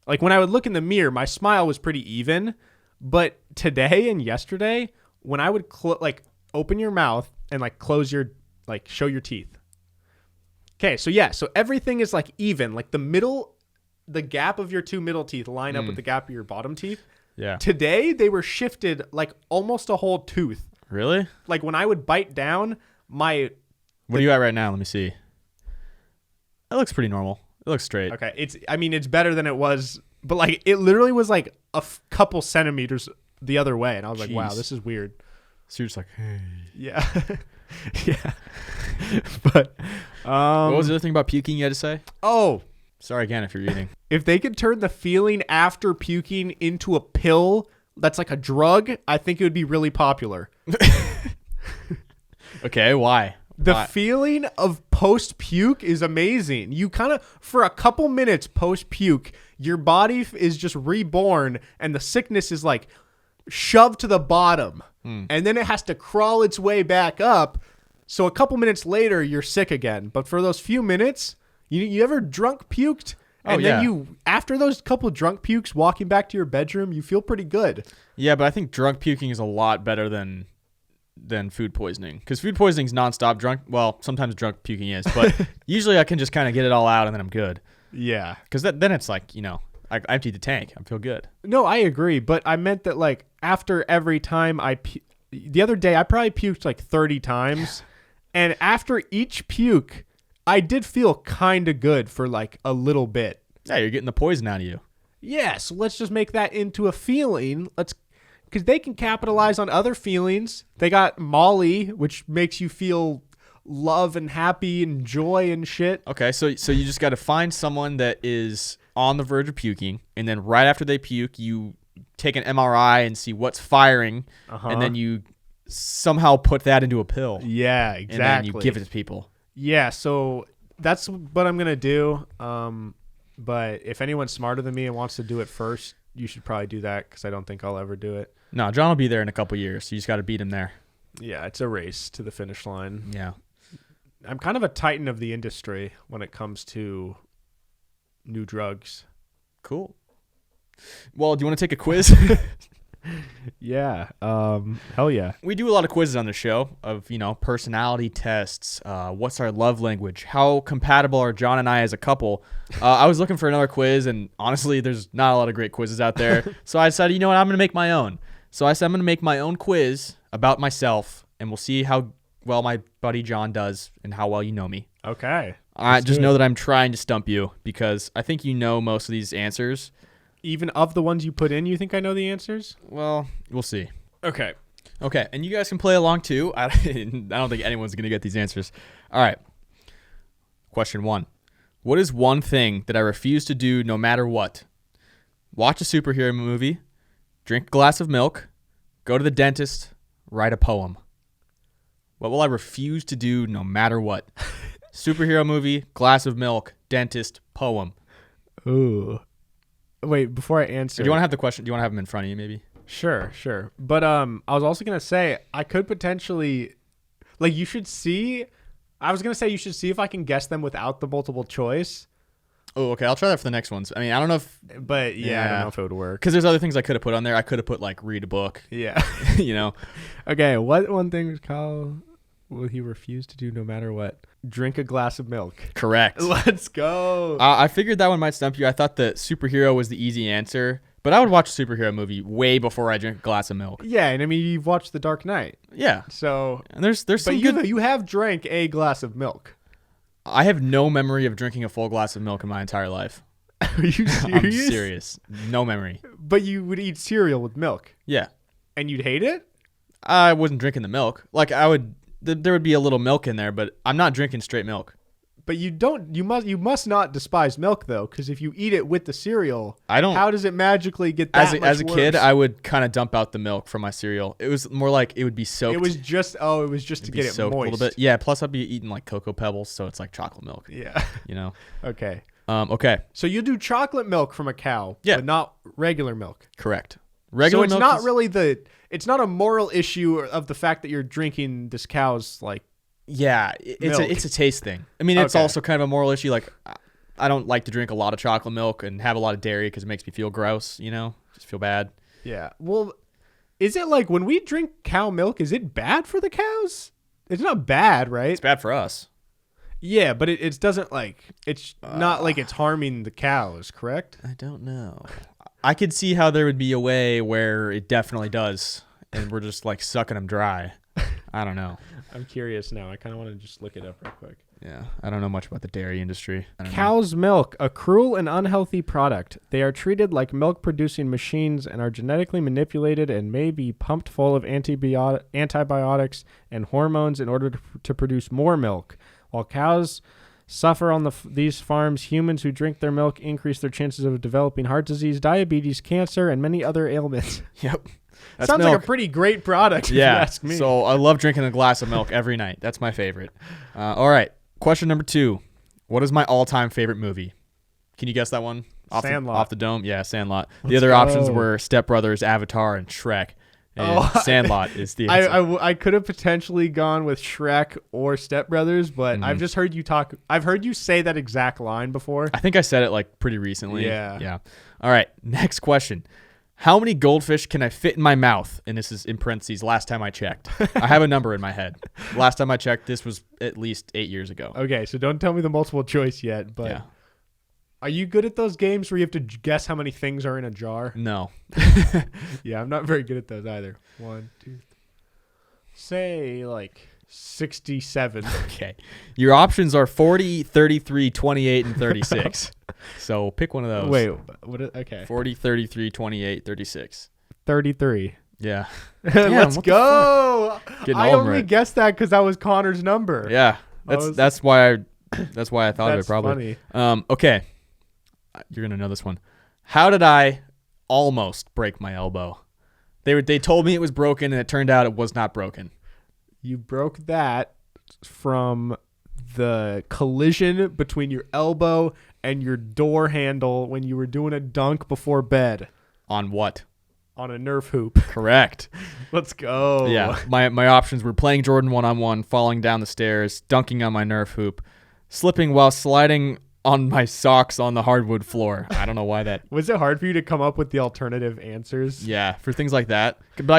Speaker 1: like, when I would look in the mirror, my smile was pretty even. But today and yesterday, when I would, open your mouth and, like, close your, like, show your teeth. Okay, so yeah, so everything is, like, even. Like, the gap of your two middle teeth line up with the gap of your bottom teeth.
Speaker 2: Yeah.
Speaker 1: Today, they were shifted, like, almost a whole tooth.
Speaker 2: Really?
Speaker 1: Like, when I would bite down,
Speaker 2: What are you at right now? Let me see. That looks pretty normal. It looks straight.
Speaker 1: Okay, it's better than it was, but, like, it literally was, like, a couple centimeters the other way, and I was like, wow, this is weird.
Speaker 2: So you're just like, hey.
Speaker 1: Yeah. Yeah. But,
Speaker 2: what was the other thing about puking you had to say?
Speaker 1: Oh.
Speaker 2: Sorry again if you're eating.
Speaker 1: If they could turn the feeling after puking into a pill that's like a drug, I think it would be really popular.
Speaker 2: Okay, why?
Speaker 1: The feeling of post-puke is amazing. You kind of, for a couple minutes post-puke, your body is just reborn and the sickness is like shoved to the bottom. And then it has to crawl its way back up. So a couple minutes later, you're sick again. But for those few minutes, you ever drunk puked? And then after those couple drunk pukes, walking back to your bedroom, you feel pretty good.
Speaker 2: Yeah, but I think drunk puking is a lot better than food poisoning. Because food poisoning is nonstop drunk. Well, sometimes drunk puking is. But usually I can just kind of get it all out and then I'm good.
Speaker 1: Yeah.
Speaker 2: Because then it's like, I emptied the tank. I feel good.
Speaker 1: No, I agree. But I meant that, like, after every time the other day, I probably puked like 30 times. And after each puke, I did feel kind of good for like a little bit.
Speaker 2: Yeah, you're getting the poison out of you.
Speaker 1: Yeah, so let's just make that into a feeling. Because they can capitalize on other feelings. They got Molly, which makes you feel love and happy and joy and shit.
Speaker 2: Okay, so you just got to find someone that is on the verge of puking, and then right after they puke, you take an MRI and see what's firing, and then you somehow put that into a pill.
Speaker 1: Yeah, exactly. And
Speaker 2: then you give it to people.
Speaker 1: Yeah, so that's what I'm going to do. But if anyone's smarter than me and wants to do it first, you should probably do that because I don't think I'll ever do it.
Speaker 2: No, John will be there in a couple years. You just got to beat him there.
Speaker 1: Yeah, it's a race to the finish line.
Speaker 2: Yeah.
Speaker 1: I'm kind of a titan of the industry when it comes to new drugs.
Speaker 2: Cool. Well, do you want to take a quiz?
Speaker 1: Yeah. Hell yeah.
Speaker 2: We do a lot of quizzes on the show of, personality tests. What's our love language? How compatible are John and I as a couple? I was looking for another quiz, and honestly, there's not a lot of great quizzes out there. So I decided, you know what, I'm going to make my own. So I said I'm going to make my own quiz about myself, and we'll see how well my buddy John does and how well you know me.
Speaker 1: Okay.
Speaker 2: I just know that I'm trying to stump you because I think you know most of these answers.
Speaker 1: Even of the ones you put in, you think I know the answers?
Speaker 2: Well, we'll see.
Speaker 1: Okay.
Speaker 2: Okay, and you guys can play along too. I don't think anyone's going to get these answers. All right. Question 1. What is one thing that I refuse to do no matter what? Watch a superhero movie, drink a glass of milk, go to the dentist, write a poem. What will I refuse to do no matter what? Superhero movie, glass of milk, dentist, poem.
Speaker 1: Ooh. Wait, before I answer.
Speaker 2: Do you want to have the question? Do you want to have them in front of you maybe?
Speaker 1: Sure. But I was also going to say I could potentially you should see you should see if I can guess them without the multiple choice.
Speaker 2: Oh, okay. I'll try that for the next ones. I mean, I don't know if
Speaker 1: I don't know if it would work.
Speaker 2: Cuz there's other things I could have put on there. I could have put read a book.
Speaker 1: Yeah. Okay, what one thing Kyle will he refuse to do no matter what? Drink a glass of milk.
Speaker 2: Correct.
Speaker 1: Let's go.
Speaker 2: I figured that one might stump you. I thought the superhero was the easy answer, but I would watch a superhero movie way before I drink a glass of milk.
Speaker 1: Yeah, and I mean you've watched The Dark Knight.
Speaker 2: Yeah.
Speaker 1: So
Speaker 2: and there's some
Speaker 1: but you have drank a glass of milk.
Speaker 2: I have no memory of drinking a full glass of milk in my entire life.
Speaker 1: Are you serious?
Speaker 2: I'm serious. No memory.
Speaker 1: But you would eat cereal with milk.
Speaker 2: Yeah.
Speaker 1: And you'd hate it?
Speaker 2: I wasn't drinking the milk. There would be a little milk in there, but I'm not drinking straight milk.
Speaker 1: But you must not despise milk though, because if you eat it with the cereal, how does it magically get that much
Speaker 2: as a
Speaker 1: worse?
Speaker 2: kid, I would kind of dump out the milk from my cereal. It was more like it would be soaked.
Speaker 1: It was just to get it moist
Speaker 2: a little bit. Yeah, plus I'd be eating Cocoa Pebbles, so it's like chocolate milk.
Speaker 1: Yeah. Okay.
Speaker 2: Okay.
Speaker 1: So you do chocolate milk from a cow, but not regular milk.
Speaker 2: Correct. Regular
Speaker 1: so it's
Speaker 2: milk
Speaker 1: not it's not a moral issue of the fact that you're drinking this cow's
Speaker 2: yeah, it's a taste thing. I mean, it's also kind of a moral issue. I don't like to drink a lot of chocolate milk and have a lot of dairy because it makes me feel gross, just feel bad.
Speaker 1: Yeah. Well, is it when we drink cow milk, is it bad for the cows? It's not bad, right?
Speaker 2: It's bad for us.
Speaker 1: Yeah, but it doesn't it's not it's harming the cows, correct?
Speaker 2: I don't know. I could see how there would be a way where it definitely does, and we're just sucking them dry. I don't know.
Speaker 1: I'm curious now. I kind of want to just look it up real quick.
Speaker 2: Yeah, I don't know much about the dairy industry.
Speaker 1: Cow's milk, a cruel and unhealthy product. They are treated like milk-producing machines and are genetically manipulated and may be pumped full of antibiotics and hormones in order to produce more milk. While cows suffer on these farms, humans who drink their milk increase their chances of developing heart disease, diabetes, cancer, and many other ailments.
Speaker 2: Yep.
Speaker 1: Sounds like a pretty great product, if you ask me.
Speaker 2: So I love drinking a glass of milk every night. That's my favorite. All right. Question number 2. What is my all-time favorite movie? Can you guess that one?
Speaker 1: Sandlot.
Speaker 2: Off the dome? Yeah, Sandlot. The other options were Step Brothers, Avatar, and Shrek. And Sandlot is the answer.
Speaker 1: I could have potentially gone with Shrek or Step Brothers, but I've just heard you talk. I've heard you say that exact line before.
Speaker 2: I think I said it pretty recently.
Speaker 1: Yeah.
Speaker 2: All right. Next question. How many goldfish can I fit in my mouth? And this is in parentheses, last time I checked. I have a number in my head. Last time I checked, this was at least 8 years ago.
Speaker 1: Okay, so don't tell me the multiple choice yet, but are you good at those games where you have to guess how many things are in a jar?
Speaker 2: No.
Speaker 1: Yeah, I'm not very good at those either. 1, 2, 3. Say 67.
Speaker 2: Okay. Your options are 40, 33, 28, and 36. So pick one of those.
Speaker 1: Wait, okay.
Speaker 2: 40, 33, 28, 36.
Speaker 1: 33.
Speaker 2: Yeah.
Speaker 1: Let's go. I only
Speaker 2: it.
Speaker 1: guessed that because that was Connor's number.
Speaker 2: Yeah. That's why I thought of it probably.
Speaker 1: Funny.
Speaker 2: Okay. You're going to know this one. How did I almost break my elbow? They told me it was broken and it turned out it was not broken.
Speaker 1: You broke that from the collision between your elbow and your door handle when you were doing a dunk before bed?
Speaker 2: On what?
Speaker 1: On a Nerf hoop.
Speaker 2: Correct.
Speaker 1: Let's go.
Speaker 2: Yeah. My options were playing Jordan one-on-one, falling down the stairs, dunking on my Nerf hoop, slipping while sliding on my socks on the hardwood floor. I don't know why that.
Speaker 1: Was it hard for you to come up with the alternative answers?
Speaker 2: Yeah, for things like that. But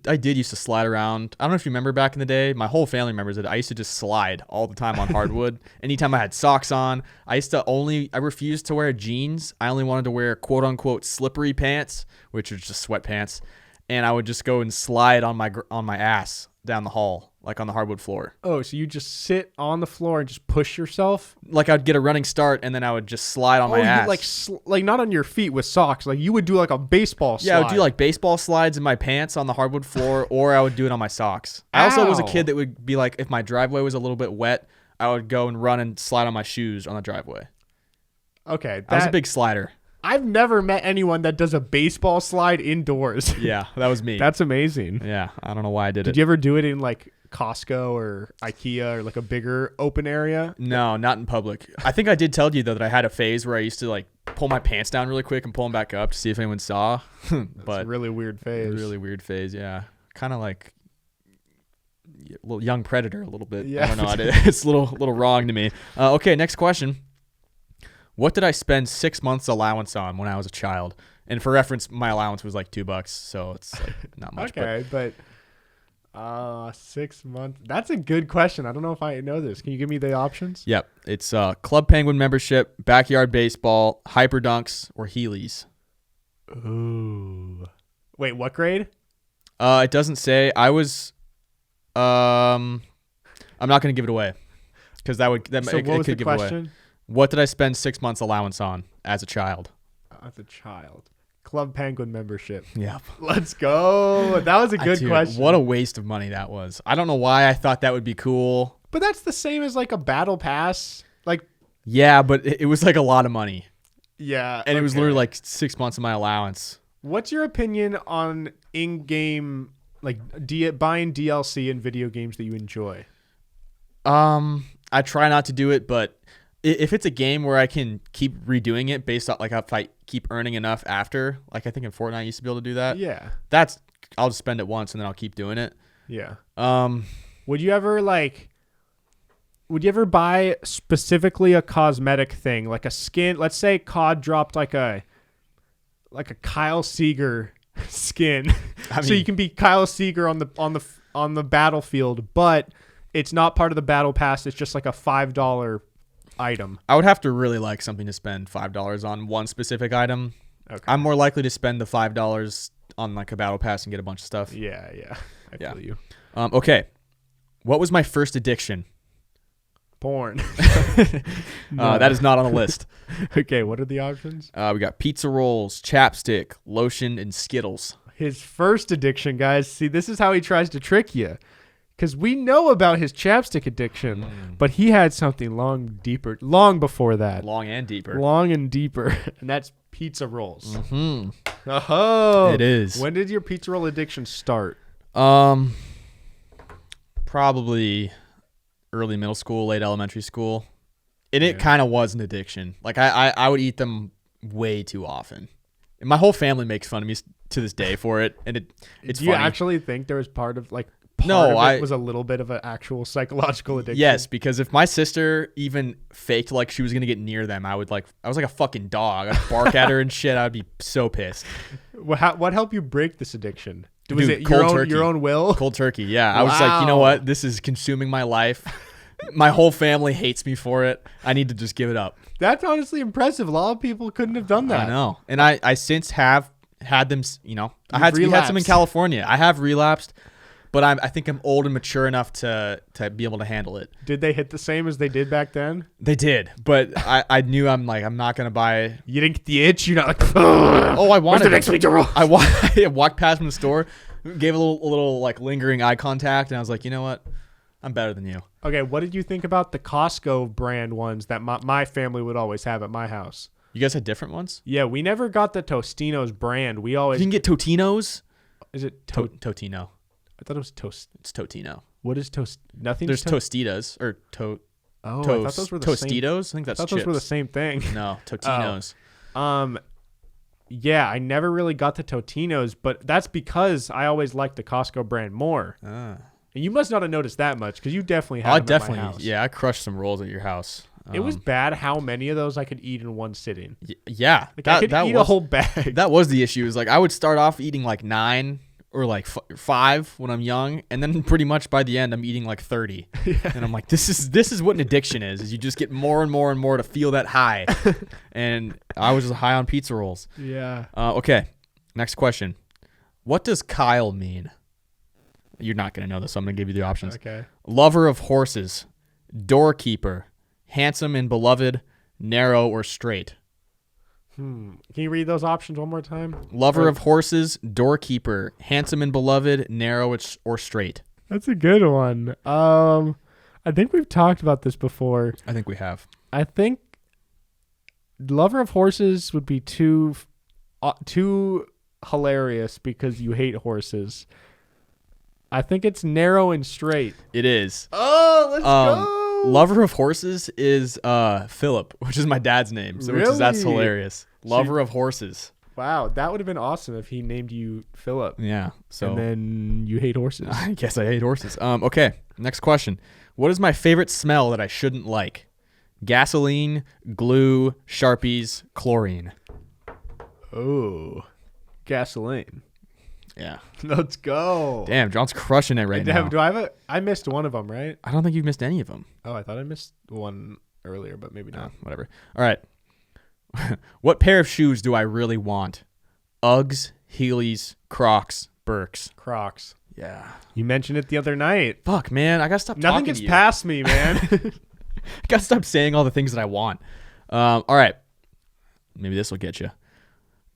Speaker 2: I did used to slide around. I don't know if you remember back in the day. My whole family remembers it. I used to just slide all the time on hardwood. Anytime I had socks on, I refused to wear jeans. I only wanted to wear quote unquote slippery pants, which are just sweatpants. And I would just go and slide on my ass down the hall, like on the hardwood floor.
Speaker 1: Oh, so you just sit on the floor and just push yourself?
Speaker 2: Like I'd get a running start and then I would just slide on my ass.
Speaker 1: Like not on your feet with socks. Like you would do like a baseball slide.
Speaker 2: Yeah, I would do like baseball slides in my pants on the hardwood floor, or I would do it on my socks. I also was a kid that would be like, if my driveway was a little bit wet, I would go and run and slide on my shoes on the driveway.
Speaker 1: Okay.
Speaker 2: I was a big slider.
Speaker 1: I've never met anyone that does a baseball slide indoors.
Speaker 2: Yeah, that was me.
Speaker 1: That's amazing.
Speaker 2: Yeah, I don't know why I did it.
Speaker 1: Did you ever do it in like Costco or IKEA or like a bigger open area?
Speaker 2: No, not in public. I think I did tell you though that I had a phase where I used to like pull my pants down really quick and pull them back up to see if anyone saw.
Speaker 1: But a really weird phase.
Speaker 2: Really weird phase, yeah. Kind of like a little young predator a little bit.
Speaker 1: Yeah.
Speaker 2: I don't know. It's a little wrong to me. Okay, next question. What did I spend 6 months allowance on when I was a child? And for reference, my allowance was like $2, so it's like not much.
Speaker 1: Okay, but 6 months. That's a good question. I don't know if I know this. Can you give me the options?
Speaker 2: Yep. It's Club Penguin membership, backyard baseball, hyper dunks, or Heelys.
Speaker 1: Ooh. Wait, what grade?
Speaker 2: It doesn't say. I was I'm not going to give it away because
Speaker 1: So what was the question?
Speaker 2: What did I spend 6 months allowance on as a child?
Speaker 1: As a child. Club Penguin membership.
Speaker 2: Yeah.
Speaker 1: Let's go. That was a good question.
Speaker 2: What a waste of money that was. I don't know why I thought that would be cool.
Speaker 1: But that's the same as like a battle pass. Like,
Speaker 2: yeah, but it was like a lot of money.
Speaker 1: Yeah.
Speaker 2: And it was literally like 6 months of my allowance.
Speaker 1: What's your opinion on in-game, like buying DLC in video games that you enjoy?
Speaker 2: I try not to do it, but if it's a game where I can keep redoing it based on like if I keep earning enough after, like I think in Fortnite I used to be able to do that.
Speaker 1: Yeah.
Speaker 2: I'll just spend it once and then I'll keep doing it.
Speaker 1: Yeah. Would you ever buy specifically a cosmetic thing, like a skin? Let's say COD dropped like a Kyle Seeger skin. So you can be Kyle Seeger on the battlefield, but it's not part of the battle pass. It's just like a $5 item.
Speaker 2: I would have to really like something to spend $5 on one specific item.
Speaker 1: Okay.
Speaker 2: I'm more likely to spend the $5 on like a battle pass and get a bunch of stuff.
Speaker 1: Yeah. I feel you.
Speaker 2: Okay. What was my first addiction?
Speaker 1: Porn.
Speaker 2: That is not on the list.
Speaker 1: Okay, what are the options?
Speaker 2: We got pizza rolls, chapstick, lotion, and Skittles.
Speaker 1: His first addiction, guys. See, this is how he tries to trick you. Because we know about his chapstick addiction, but he had something long before that.
Speaker 2: Long and deeper.
Speaker 1: And that's pizza rolls.
Speaker 2: Mm-hmm.
Speaker 1: Oh,
Speaker 2: it is.
Speaker 1: When did your pizza roll addiction start?
Speaker 2: Probably early middle school, late elementary school. And it kind of was an addiction. Like I would eat them way too often. And my whole family makes fun of me to this day for it. And it's
Speaker 1: Do you
Speaker 2: funny.
Speaker 1: actually think there was part of it was a little bit of an actual psychological addiction?
Speaker 2: Yes, because if my sister even faked like she was gonna get near them, I was like a fucking dog. I'd bark at her and shit. I'd be so pissed.
Speaker 1: What helped you break this addiction? Was
Speaker 2: Dude,
Speaker 1: it your own will?
Speaker 2: Cold turkey, yeah. I was like, you know what? This is consuming my life. My whole family hates me for it. I need to just give it up.
Speaker 1: That's honestly impressive. A lot of people couldn't have done that.
Speaker 2: I know. And I since have had them, we had some in California. I have relapsed. But I think I'm old and mature enough to be able to handle it.
Speaker 1: Did they hit the same as they did back then?
Speaker 2: They did, but I knew I'm not gonna buy.
Speaker 1: You didn't get the itch. You're not like,
Speaker 2: oh, I wanted.
Speaker 1: What's the next week to roll?
Speaker 2: I walked past from the store, gave a little like lingering eye contact, and I was like, you know what, I'm better than you. Okay,
Speaker 1: what did you think about the Costco brand ones that my family would always have at my house?
Speaker 2: You guys had different ones?
Speaker 1: Yeah, we never got the Tostino's brand. We always.
Speaker 2: You can get Totino's.
Speaker 1: Is it
Speaker 2: Totino?
Speaker 1: I thought it was Toast.
Speaker 2: It's Totino.
Speaker 1: What is Toast? Nothing.
Speaker 2: There's Tostitas or
Speaker 1: Oh, I thought those were the same.
Speaker 2: Tostitos? I think that's
Speaker 1: I thought
Speaker 2: chips.
Speaker 1: those were the same thing.
Speaker 2: No, Totinos.
Speaker 1: Yeah, I never really got the Totinos, but that's because I always liked the Costco brand more. And you must not have noticed that much because you definitely had them at my house.
Speaker 2: Yeah, I crushed some rolls at your house.
Speaker 1: It was bad how many of those I could eat in one sitting.
Speaker 2: Yeah.
Speaker 1: Like I could eat a whole bag.
Speaker 2: That was the issue. Is like I would start off eating like 9 or like 5 when I'm young, and then pretty much by the end I'm eating like 30. Yeah. And I'm like, this is what an addiction is you just get more and more and more to feel that high. And I was just high on pizza rolls.
Speaker 1: Yeah.
Speaker 2: Okay, next question. What does Kyle mean? You're not going to know this, so I'm going to give you the options.
Speaker 1: Okay.
Speaker 2: Lover of horses, doorkeeper, handsome and beloved, narrow or straight.
Speaker 1: Can you read those options one more time?
Speaker 2: Lover of horses, doorkeeper, handsome and beloved, narrow or straight.
Speaker 1: That's a good one. I think we've talked about this before.
Speaker 2: I think we have.
Speaker 1: I think lover of horses would be too hilarious because you hate horses. I think it's narrow and straight.
Speaker 2: It is.
Speaker 1: Oh, let's go.
Speaker 2: Lover of horses is Philip, which is my dad's name. So
Speaker 1: Really?
Speaker 2: that's hilarious. Lover of horses.
Speaker 1: Wow, that would have been awesome if he named you Philip.
Speaker 2: Yeah. So
Speaker 1: and then you hate horses.
Speaker 2: I guess I hate horses. Okay. Next question. What is my favorite smell that I shouldn't like? Gasoline, glue, Sharpies, chlorine.
Speaker 1: Oh, gasoline.
Speaker 2: Yeah.
Speaker 1: Let's go.
Speaker 2: Damn, John's crushing it right now.
Speaker 1: Do I have I missed one of them, right?
Speaker 2: I don't think you've missed any of them.
Speaker 1: Oh, I thought I missed one earlier, but maybe not.
Speaker 2: Whatever. All right. What pair of shoes do I really want? Uggs, Heelys, Crocs, Birks.
Speaker 1: Crocs.
Speaker 2: Yeah.
Speaker 1: You mentioned it the other night.
Speaker 2: Fuck, man. I got to stop
Speaker 1: Nothing
Speaker 2: talking
Speaker 1: gets
Speaker 2: to you.
Speaker 1: past me, man.
Speaker 2: I got to stop saying all the things that I want. All right. Maybe this will get you.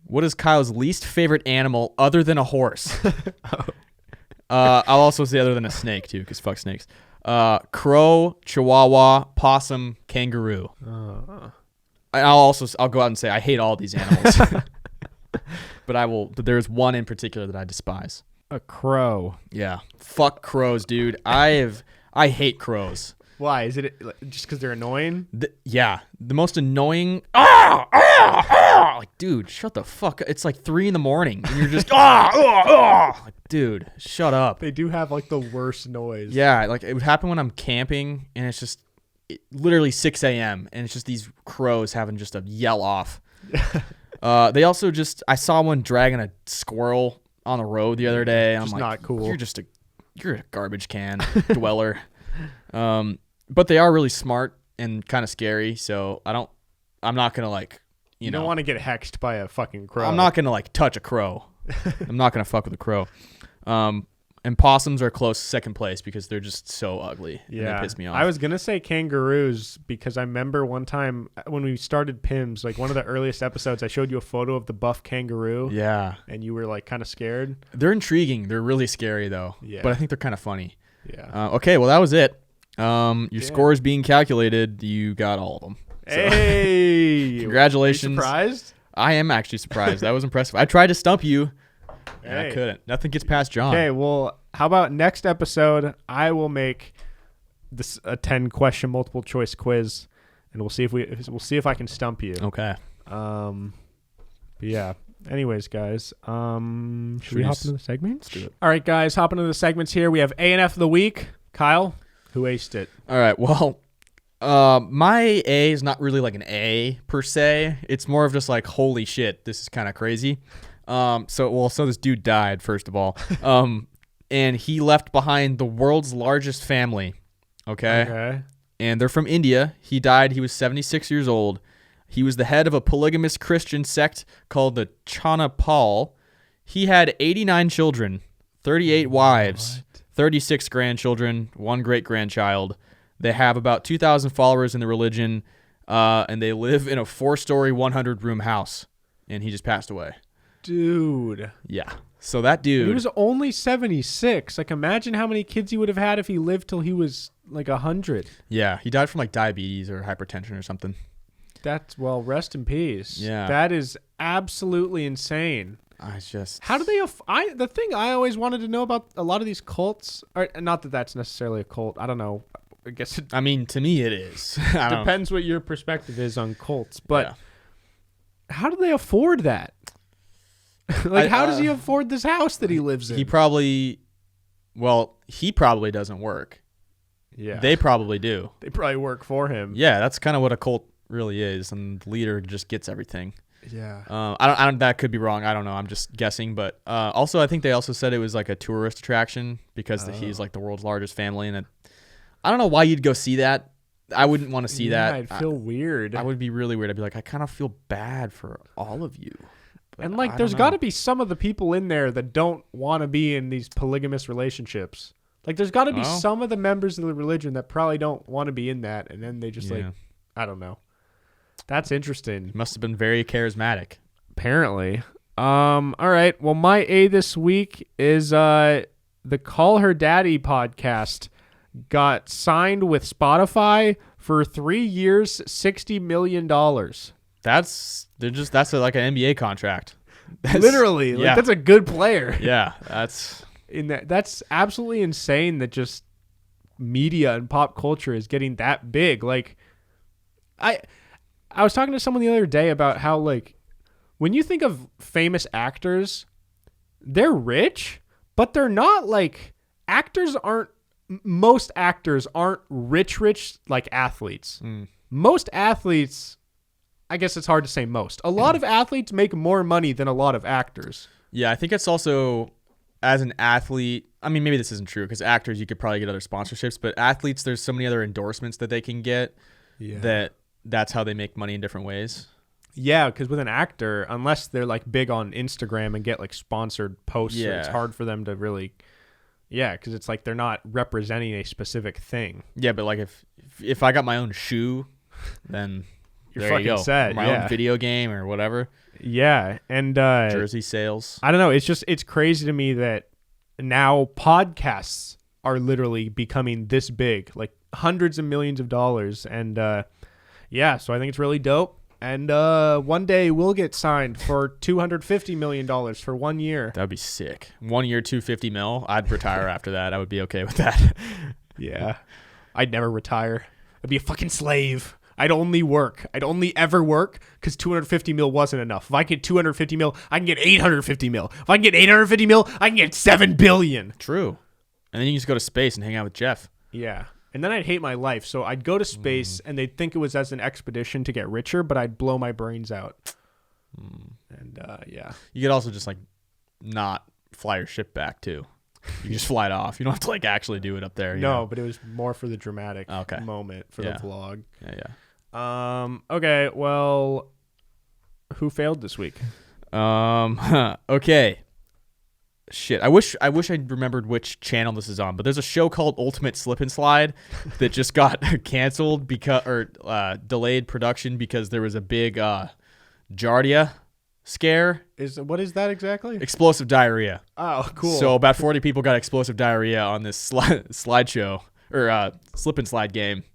Speaker 2: What is Kyle's least favorite animal other than a horse? I'll also say other than a snake, too, because fuck snakes. Crow, chihuahua, possum, kangaroo. I'll go out and say I hate all these animals. But there's one in particular that I despise.
Speaker 1: A crow.
Speaker 2: Yeah. Fuck crows, dude. I hate crows.
Speaker 1: Why? Is it just because they're annoying?
Speaker 2: Yeah. The most annoying. Like, dude, shut the fuck up. It's like 3 a.m. and you're just like, dude, shut up.
Speaker 1: They do have like the worst noise.
Speaker 2: Yeah, like it would happen when I'm camping and it's just literally 6 a.m. and it's just these crows having just a yell off. They also I saw one dragging a squirrel on the road the other day. And
Speaker 1: just
Speaker 2: I'm like,
Speaker 1: not cool.
Speaker 2: You're a garbage can dweller. But they are really smart and kind of scary. So I'm not going to like,
Speaker 1: you don't want to get hexed by a fucking crow.
Speaker 2: I'm not going to like touch a crow. I'm not going to fuck with a crow. And possums are close second place because they're just so ugly.
Speaker 1: Yeah.
Speaker 2: And they piss me off.
Speaker 1: I was going to say kangaroos because I remember one time when we started PIMS, like one of the earliest episodes, I showed you a photo of the buff kangaroo.
Speaker 2: Yeah.
Speaker 1: And you were like kind of scared.
Speaker 2: They're intriguing. They're really scary though.
Speaker 1: Yeah.
Speaker 2: But I think they're kind of funny.
Speaker 1: Yeah.
Speaker 2: Okay. Well, that was it. Your score is being calculated. You got all of them. So,
Speaker 1: hey.
Speaker 2: Congratulations.
Speaker 1: Are you surprised?
Speaker 2: I am actually surprised. That was impressive. I tried to stump you. And I
Speaker 1: Hey.
Speaker 2: couldn't. Nothing gets past John.
Speaker 1: Okay, well, how about next episode? I will make this a 10-question multiple choice quiz, and we'll see if I can stump you.
Speaker 2: Okay.
Speaker 1: But yeah. Anyways, guys, should we hop into the segments?
Speaker 2: Let's do it.
Speaker 1: All right, guys, hop into the segments here. We have A and F of the week. Kyle, who aced it?
Speaker 2: All right. Well, my A is not really like an A per se. It's more of just like, holy shit, this is kind of crazy. So this dude died, first of all. And he left behind the world's largest family. Okay. And they're from India. He died. He was 76 years old. He was the head of a polygamous Christian sect called the Chanapal. He had 89 children, 38 wives, 36 grandchildren, 1 great-grandchild. They have about 2,000 followers in the religion, and they live in a 4-story, 100-room house. And he just passed away.
Speaker 1: Dude.
Speaker 2: Yeah. So that dude.
Speaker 1: He was only 76. Like, imagine how many kids he would have had if he lived till he was like 100.
Speaker 2: Yeah. He died from like diabetes or hypertension or something.
Speaker 1: Rest in peace.
Speaker 2: Yeah.
Speaker 1: That is absolutely insane.
Speaker 2: How
Speaker 1: do they? The thing I always wanted to know about a lot of these cults, or not that that's necessarily a cult. I don't know. I guess it
Speaker 2: I mean, to me, it is. I don't know.
Speaker 1: depends what your perspective is on cults. But how do they afford that? Like, how does he afford this house that he lives in?
Speaker 2: He probably doesn't work.
Speaker 1: Yeah.
Speaker 2: They probably do.
Speaker 1: They probably work for him.
Speaker 2: Yeah, that's kind of what a cult really is, and the leader just gets everything.
Speaker 1: Yeah.
Speaker 2: I don't. That could be wrong. I don't know. I'm just guessing. But also, I think they also said it was like a tourist attraction because he's like the world's largest family, and I don't know why you'd go see that. I wouldn't want to see that.
Speaker 1: I'd feel weird.
Speaker 2: I would be really weird. I'd be like, I kind of feel bad for all of you. But
Speaker 1: and like, there's got to be some of the people in there that don't want to be in these polygamous relationships. Like, there's got to be some of the members of the religion that probably don't want to be in that, and then they just like, I don't know. That's interesting.
Speaker 2: Must have been very charismatic.
Speaker 1: Apparently. All right. Well, my A this week is the Call Her Daddy podcast got signed with Spotify for 3 years, $60 million.
Speaker 2: That's like an NBA contract.
Speaker 1: Literally. Like, that's a good player.
Speaker 2: Yeah.
Speaker 1: That's absolutely insane that just media and pop culture is getting that big. Like, I was talking to someone the other day about how, like, when you think of famous actors, they're rich, but they're not like most actors aren't rich like athletes. Most athletes, I guess it's hard to say most. A lot of athletes make more money than a lot of actors.
Speaker 2: Yeah, I think it's also, as an athlete, I mean, maybe this isn't true because actors, you could probably get other sponsorships, but athletes, there's so many other endorsements that they can get that's how they make money in different ways.
Speaker 1: Yeah, because with an actor, unless they're like big on Instagram and get like sponsored posts, it's hard for them to really, because it's like they're not representing a specific thing.
Speaker 2: Yeah, but like if I got my own shoe, then
Speaker 1: you're
Speaker 2: there
Speaker 1: fucking
Speaker 2: you go.
Speaker 1: set.
Speaker 2: My own video game or whatever.
Speaker 1: Yeah, and
Speaker 2: jersey sales.
Speaker 1: I don't know. It's crazy to me that now podcasts are literally becoming this big, like hundreds of millions of dollars, and so I think it's really dope. And one day we'll get signed for $250 million for 1 year.
Speaker 2: That'd be sick. 1 year, $250 million. I'd retire after that. I would be okay with that.
Speaker 1: Yeah, I'd never retire. I'd be a fucking slave. I'd only work. I'd only ever work because $250 million wasn't enough. If I get $250 million, I can get $850 million. If I can get $850 million, I can get $7 billion.
Speaker 2: True. And then you just go to space and hang out with Jeff.
Speaker 1: Yeah. And then I'd hate my life. So I'd go to space and they'd think it was as an expedition to get richer, but I'd blow my brains out. And
Speaker 2: You could also just like not fly your ship back too. You just fly it off. You don't have to like actually do it up there.
Speaker 1: No, but it was more for the dramatic moment for the vlog.
Speaker 2: Yeah.
Speaker 1: Okay. Well, who failed this week?
Speaker 2: Okay. Shit, I wish I remembered which channel this is on, but there's a show called Ultimate Slip and Slide that just got canceled delayed production because there was a big Giardia scare.
Speaker 1: What is that exactly?
Speaker 2: Explosive diarrhea.
Speaker 1: Oh, cool.
Speaker 2: So about 40 people got explosive diarrhea on this slideshow or slip and slide game.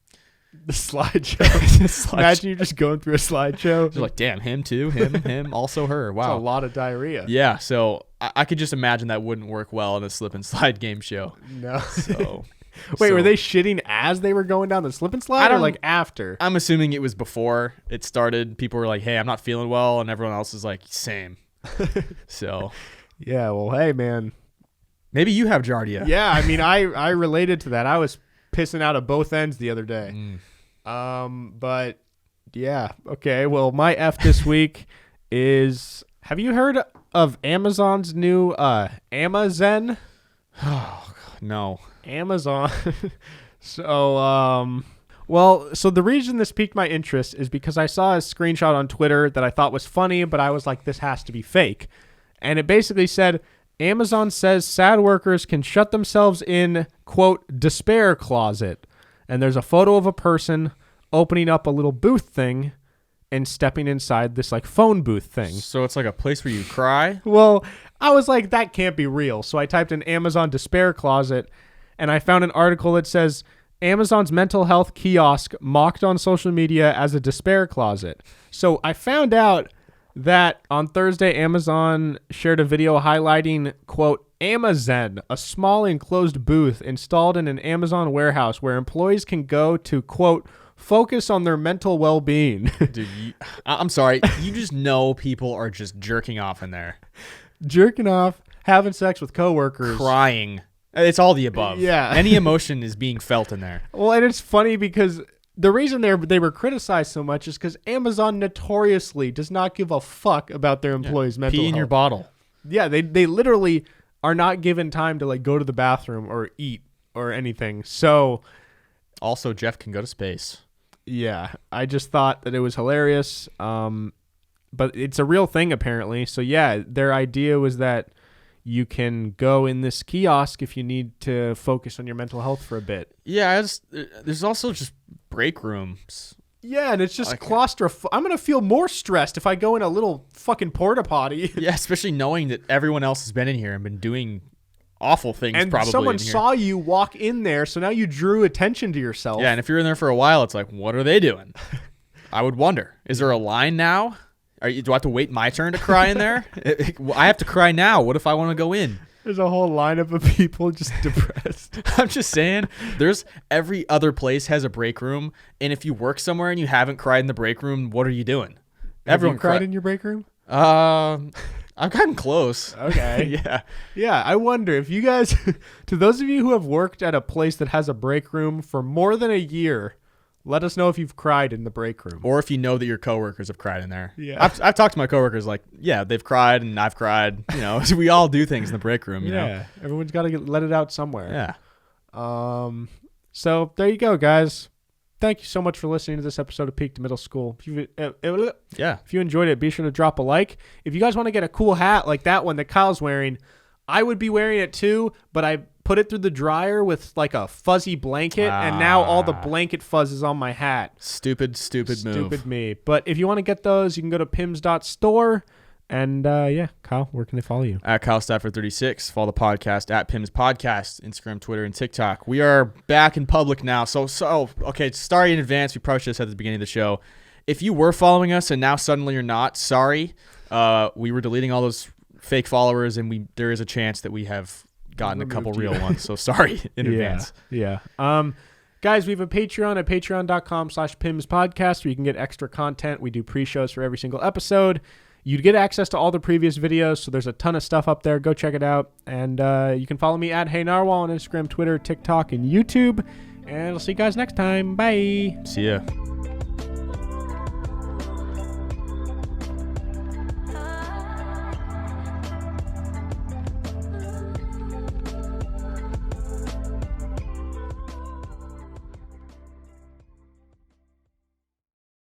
Speaker 1: The slideshow. Imagine you're just going through a slideshow.
Speaker 2: You're like, damn, him too, him, also her. Wow.
Speaker 1: That's a lot of diarrhea.
Speaker 2: Yeah, so I could just imagine that wouldn't work well in a slip and slide game show.
Speaker 1: No.
Speaker 2: So
Speaker 1: Wait, were they shitting as they were going down the slip and slide or like after?
Speaker 2: I'm assuming it was before it started. People were like, hey, I'm not feeling well. And everyone else is like, same. So.
Speaker 1: Yeah, well, hey, man.
Speaker 2: Maybe you have Giardia.
Speaker 1: Yeah, I mean, I related to that. I was pissing out of both ends the other day. But yeah, okay. Well, my F this week is, have you heard of Amazon's new Amazon?
Speaker 2: Oh, no.
Speaker 1: Amazon. So the reason this piqued my interest is because I saw a screenshot on Twitter that I thought was funny, but I was like, this has to be fake. And it basically said, Amazon says sad workers can shut themselves in, quote, despair closet. And there's a photo of a person opening up a little booth thing and stepping inside this like phone booth thing.
Speaker 2: So it's like a place where you cry?
Speaker 1: Well, I was like, that can't be real. So I typed in Amazon despair closet and I found an article that says Amazon's mental health kiosk mocked on social media as a despair closet. So I found out that on Thursday, Amazon shared a video highlighting, quote, Amazon, a small enclosed booth installed in an Amazon warehouse where employees can go to, quote, focus on their mental well-being.
Speaker 2: Dude, I'm sorry. You just know people are just jerking off in there.
Speaker 1: Jerking off, having sex with coworkers.
Speaker 2: Crying. It's all the above.
Speaker 1: Yeah.
Speaker 2: Any emotion is being felt in there.
Speaker 1: Well, and it's funny because the reason they were criticized so much is because Amazon notoriously does not give a fuck about their employees' mental health.
Speaker 2: Pee in your bottle.
Speaker 1: Yeah, they literally are not given time to like go to the bathroom or eat or anything. So,
Speaker 2: also, Jeff can go to space.
Speaker 1: Yeah, I just thought that it was hilarious. But it's a real thing apparently. So yeah, their idea was that you can go in this kiosk if you need to focus on your mental health for a bit.
Speaker 2: Yeah, there's also just break rooms.
Speaker 1: Yeah, and it's just claustrophobic. I'm going to feel more stressed if I go in a little fucking porta potty.
Speaker 2: Yeah, especially knowing that everyone else has been in here and been doing awful things
Speaker 1: and
Speaker 2: probably.
Speaker 1: Someone saw you walk in there, so now you drew attention to yourself.
Speaker 2: Yeah, and if you're in there for a while, it's like, what are they doing? I would wonder. Is there a line now? Do I have to wait my turn to cry in there? I have to cry now. What if I want to go in?
Speaker 1: There's a whole lineup of people just depressed.
Speaker 2: I'm just saying, every other place has a break room, and if you work somewhere and you haven't cried in the break room, what are you doing?
Speaker 1: Everyone cried in your break room?
Speaker 2: I've gotten close.
Speaker 1: Okay.
Speaker 2: Yeah.
Speaker 1: Yeah, I wonder if you guys, to those of you who have worked at a place that has a break room for more than a year, let us know if you've cried in the break room.
Speaker 2: Or if you know that your coworkers have cried in there.
Speaker 1: Yeah.
Speaker 2: I've talked to my coworkers like, yeah, they've cried and I've cried. You know, we all do things in the break room, you know?
Speaker 1: Everyone's got to let it out somewhere.
Speaker 2: Yeah.
Speaker 1: So there you go, guys. Thank you so much for listening to this episode of Peak to Middle School. If you enjoyed it, be sure to drop a like. If you guys want to get a cool hat like that one that Kyle's wearing, I would be wearing it too, but I put it through the dryer with like a fuzzy blanket, and now all the blanket fuzz is on my hat.
Speaker 2: Stupid move.
Speaker 1: Stupid me. But if you want to get those, you can go to pims.store. And Kyle, where can they follow you?
Speaker 2: At Kyle Stafford 36. Follow the podcast at PIMS Podcast, Instagram, Twitter, and TikTok. We are back in public now. So okay, sorry in advance. We probably should have said at the beginning of the show. If you were following us and now suddenly you're not, sorry. We were deleting all those fake followers, and there is a chance that we have gotten a couple real ones. So sorry in advance.
Speaker 1: Yeah. Guys, we have a Patreon at patreon.com/PIMS podcast where you can get extra content. We do pre-shows for every single episode. You'd get access to all the previous videos, so there's a ton of stuff up there. Go check it out. And you can follow me at Hey Narwhal on Instagram, Twitter, TikTok, and YouTube. And I'll see you guys next time. Bye.
Speaker 2: See ya.